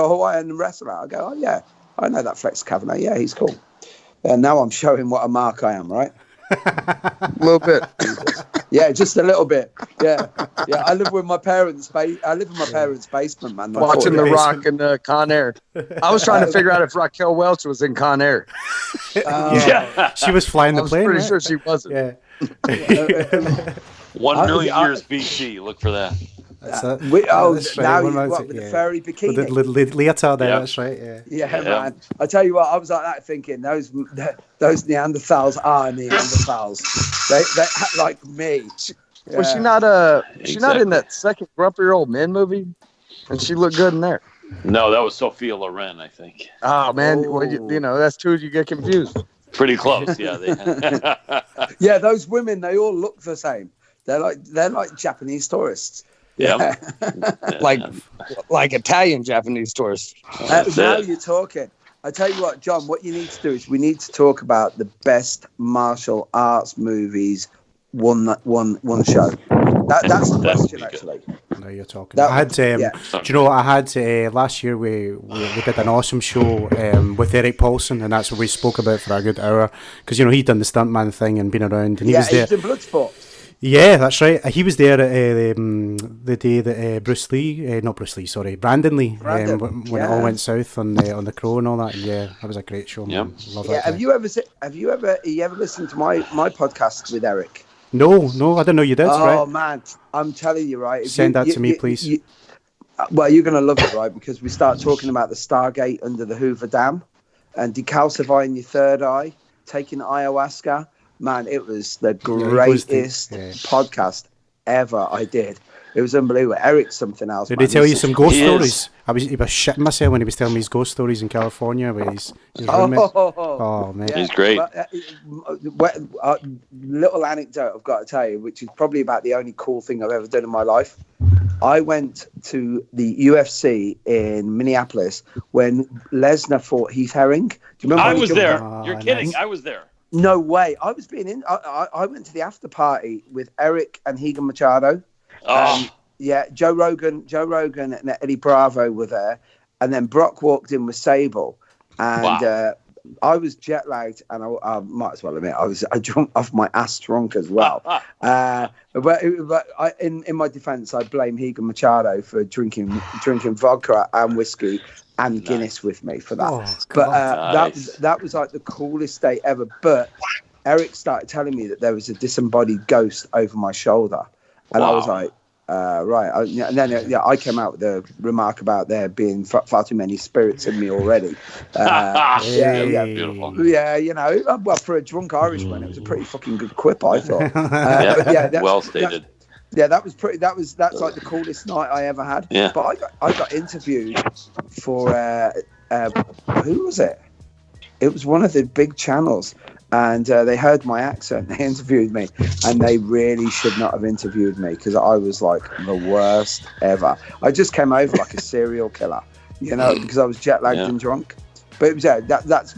Hawaiian wrestler. I go, oh, yeah. I know that Flex Kavanagh. Yeah, he's cool. And now I'm showing what a mark I am, right? A little bit. Yeah, just a little bit. Yeah. I live in my parents' basement, man. Watching The Rock and Con Air. I was trying to figure out if Raquel Welch was in Con Air. She was flying the plane. I'm pretty sure she wasn't. Yeah. 1 million years BC. Look for that. With the furry bikini. With the leotard there, that's right. Yeah, man. I tell you what, I was like that thinking those Neanderthals are Neanderthals. they like me. Yeah. Was she not she not in that second Grumpy Old Men movie? And she looked good in there. No, that was Sophia Loren, I think. Oh man, well, you know that's two. You get confused. Pretty close, yeah. Yeah, those women, they all look the same. They're like Japanese tourists. Yeah. like Italian Japanese tourists. Now you're talking. I tell you what, John, what you need to do is we need to talk about the best martial arts movies one show. That's the question, actually. No, you're talking. I had, do you know what I had last year? We did an awesome show with Eric Paulson, and that's what we spoke about for a good hour, because you know he'd done the stuntman thing and been around, and he was there. He's in Bloodsport. Yeah, that's right. He was there at the day that Brandon Lee, when it all went south on the Crow and all that. And yeah, that was a great show, man. Love that. Have you ever listened to my podcast with Eric? No, I didn't know you did. Oh man, I'm telling you, right. Send that to me, please. Well, you're gonna love it, right? Because we start talking about the Stargate under the Hoover Dam, and decalcifying your third eye, taking ayahuasca. Man, it was the greatest podcast ever I did. It was unbelievable. Eric's something else. Did he tell you some ghost stories? He was shitting myself when he was telling me his ghost stories in California with his roommate. Oh, man. Yeah. He's great. Little anecdote I've got to tell you, which is probably about the only cool thing I've ever done in my life. I went to the UFC in Minneapolis when Lesnar fought Heath Herring. Do you remember? I was there. You're kidding. Nice. I was there. No way. I was I went to the after party with Eric and Higa Machado. Yeah, Joe Rogan and Eddie Bravo were there, and then Brock walked in with Sable, and I was jet lagged, and I might as well admit I drunk off my ass drunk as well. But in my defence, I blame Higa Machado for drinking vodka and whiskey and Guinness with me for that. But that was like the coolest day ever. But Eric started telling me that there was a disembodied ghost over my shoulder, and I was like, right. And then I came out with a remark about there being far too many spirits in me already. Beautiful. Yeah, you know, well, for a drunk Irishman, it was a pretty fucking good quip, I thought. Well stated. That's like the coolest night I ever had. Yeah. But I got interviewed for who was it? It was one of the big channels. And they heard my accent. They interviewed me, and they really should not have interviewed me because I was like the worst ever. I just came over like a serial killer, you know, because I was jet lagged and drunk. But it was, that's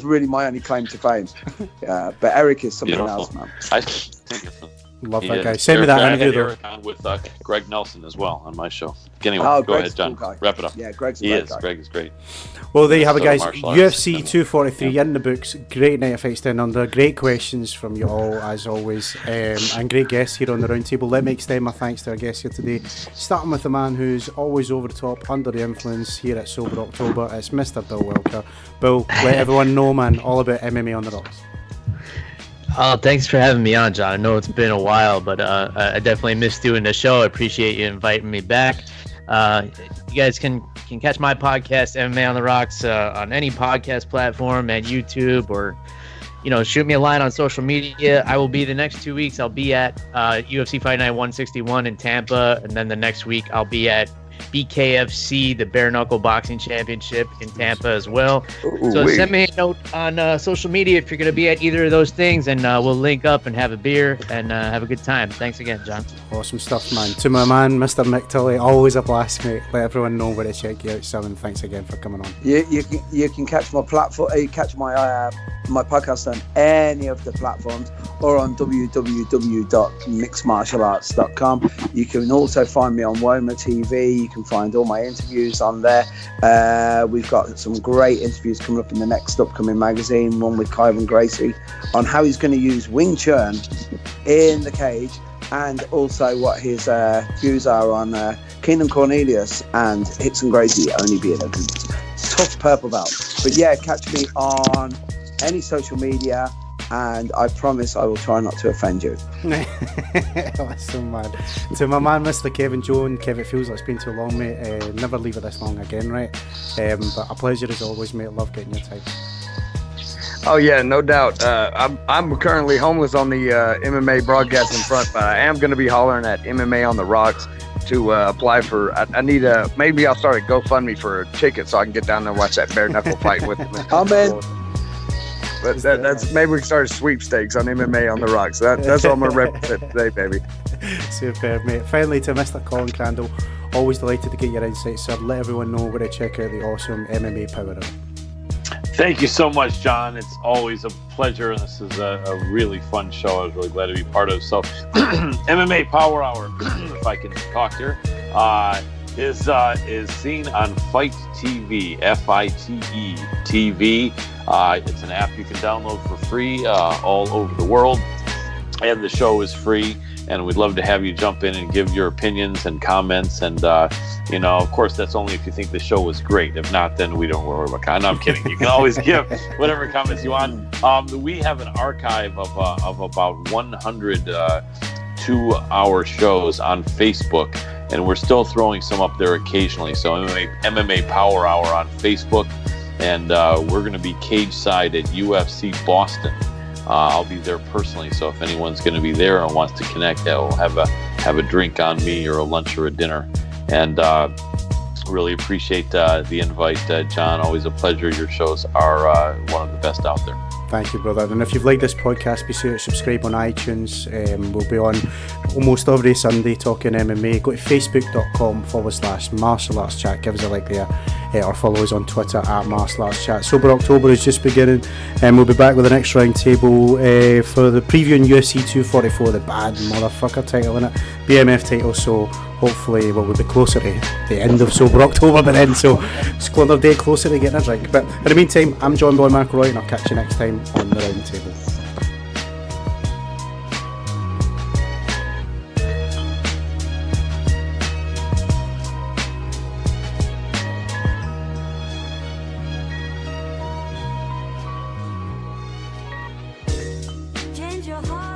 really my only claim to fame. But Eric is something else, man. I think it's love that guy. Send me that interview though. On with Greg Nelson as well on my show. Anyway, go ahead, John. Cool, wrap it up. Yeah, Greg's a great guy. Greg is great. Well, there you have it, guys. UFC 243 in the books. Great night of fights down under. Great questions from you all, as always. And great guests here on the Roundtable. Let me extend my thanks to our guests here today. Starting with the man who's always over the top, under the influence here at Sober October. It's Mr. Bill Welker. Bill, let everyone know, man, all about MMA on the rocks. Oh, thanks for having me on, John. I know it's been a while, but I definitely missed doing the show. I appreciate you inviting me back. You guys can catch my podcast, MMA on the Rocks, on any podcast platform and YouTube, or shoot me a line on social media. I will be the next 2 weeks. I'll be at UFC Fight Night 161 in Tampa, and then the next week I'll be at BKFC, the Bare Knuckle Boxing Championship in Tampa as well. So send me a note on social media if you're going to be at either of those things, and we'll link up and have a beer and have a good time. Thanks again, John. Awesome stuff, man. To my man, Mr. Mick Tully, always a blast, mate. Let everyone know where to check you out, son, and thanks again for coming on. You can catch my platform. You catch my my podcast on any of the platforms or on www.micksmartialarts.com. You can also find me on Woma TV. You can find all my interviews on there. We've got some great interviews coming up in the next upcoming magazine, one with Kyvan Gracie on how he's going to use Wing Chun in the cage, and also what his views are on Keenan Cornelius and Hickson Gracie only being a tough purple belt. But yeah, catch me on any social media, and I promise I will try not to offend you. Awesome, man. To my man, Mr. Kevin Jones. Kev, it feels like it's been too long, mate. Never leave it this long again, right? But a pleasure as always, mate. Love getting your time. Oh yeah, no doubt. I'm currently homeless on the MMA broadcasting front, but I am going to be hollering at MMA on the Rocks to apply for. I need maybe I'll start a GoFundMe for a ticket so I can get down there and watch that bare knuckle fight with him. I'm in. But that's maybe we can start a sweepstakes on MMA on the Rocks. That's all I'm going to represent today, baby. Superb, mate. Finally, to Mr. Colin Crandall, always delighted to get your insights, sir. Let everyone know where to check out the awesome MMA Power Hour. Thank you so much, John. It's always a pleasure, and this is a really fun show. I was really glad to be part of. So, MMA Power Hour, if I can talk here, is seen on Fight TV, FITE TV. It's an app you can download for free all over the world, and the show is free. And we'd love to have you jump in and give your opinions and comments. And, of course, that's only if you think the show was great. If not, then we don't worry about comments. No, I'm kidding. You can always give whatever comments you want. We have an archive of about 100 2-hour shows on Facebook, and we're still throwing some up there occasionally. So MMA Power Hour on Facebook, and we're going to be cage side at UFC Boston I'll be there personally. So if anyone's going to be there and wants to connect, we'll have a drink on me, or a lunch or a dinner. And really appreciate the invite, John. Always a pleasure. Your shows are one of the best out there. Thank you, brother. And if you've liked this podcast, be sure to subscribe on iTunes. We'll be on almost every Sunday talking MMA. Go to facebook.com/Martial Arts Chat. Give us a like there. Or follow us on Twitter @Martial Arts Chat. Sober October is just beginning, and we'll be back with the next roundtable for the previewing UFC 244, the bad motherfucker title in it, BMF title. So hopefully we'll be closer to the end of Sober October by then. So it's another day closer to getting a drink. But in the meantime, I'm Jon R McElroy, and I'll catch you next time on the roundtable. Change your heart.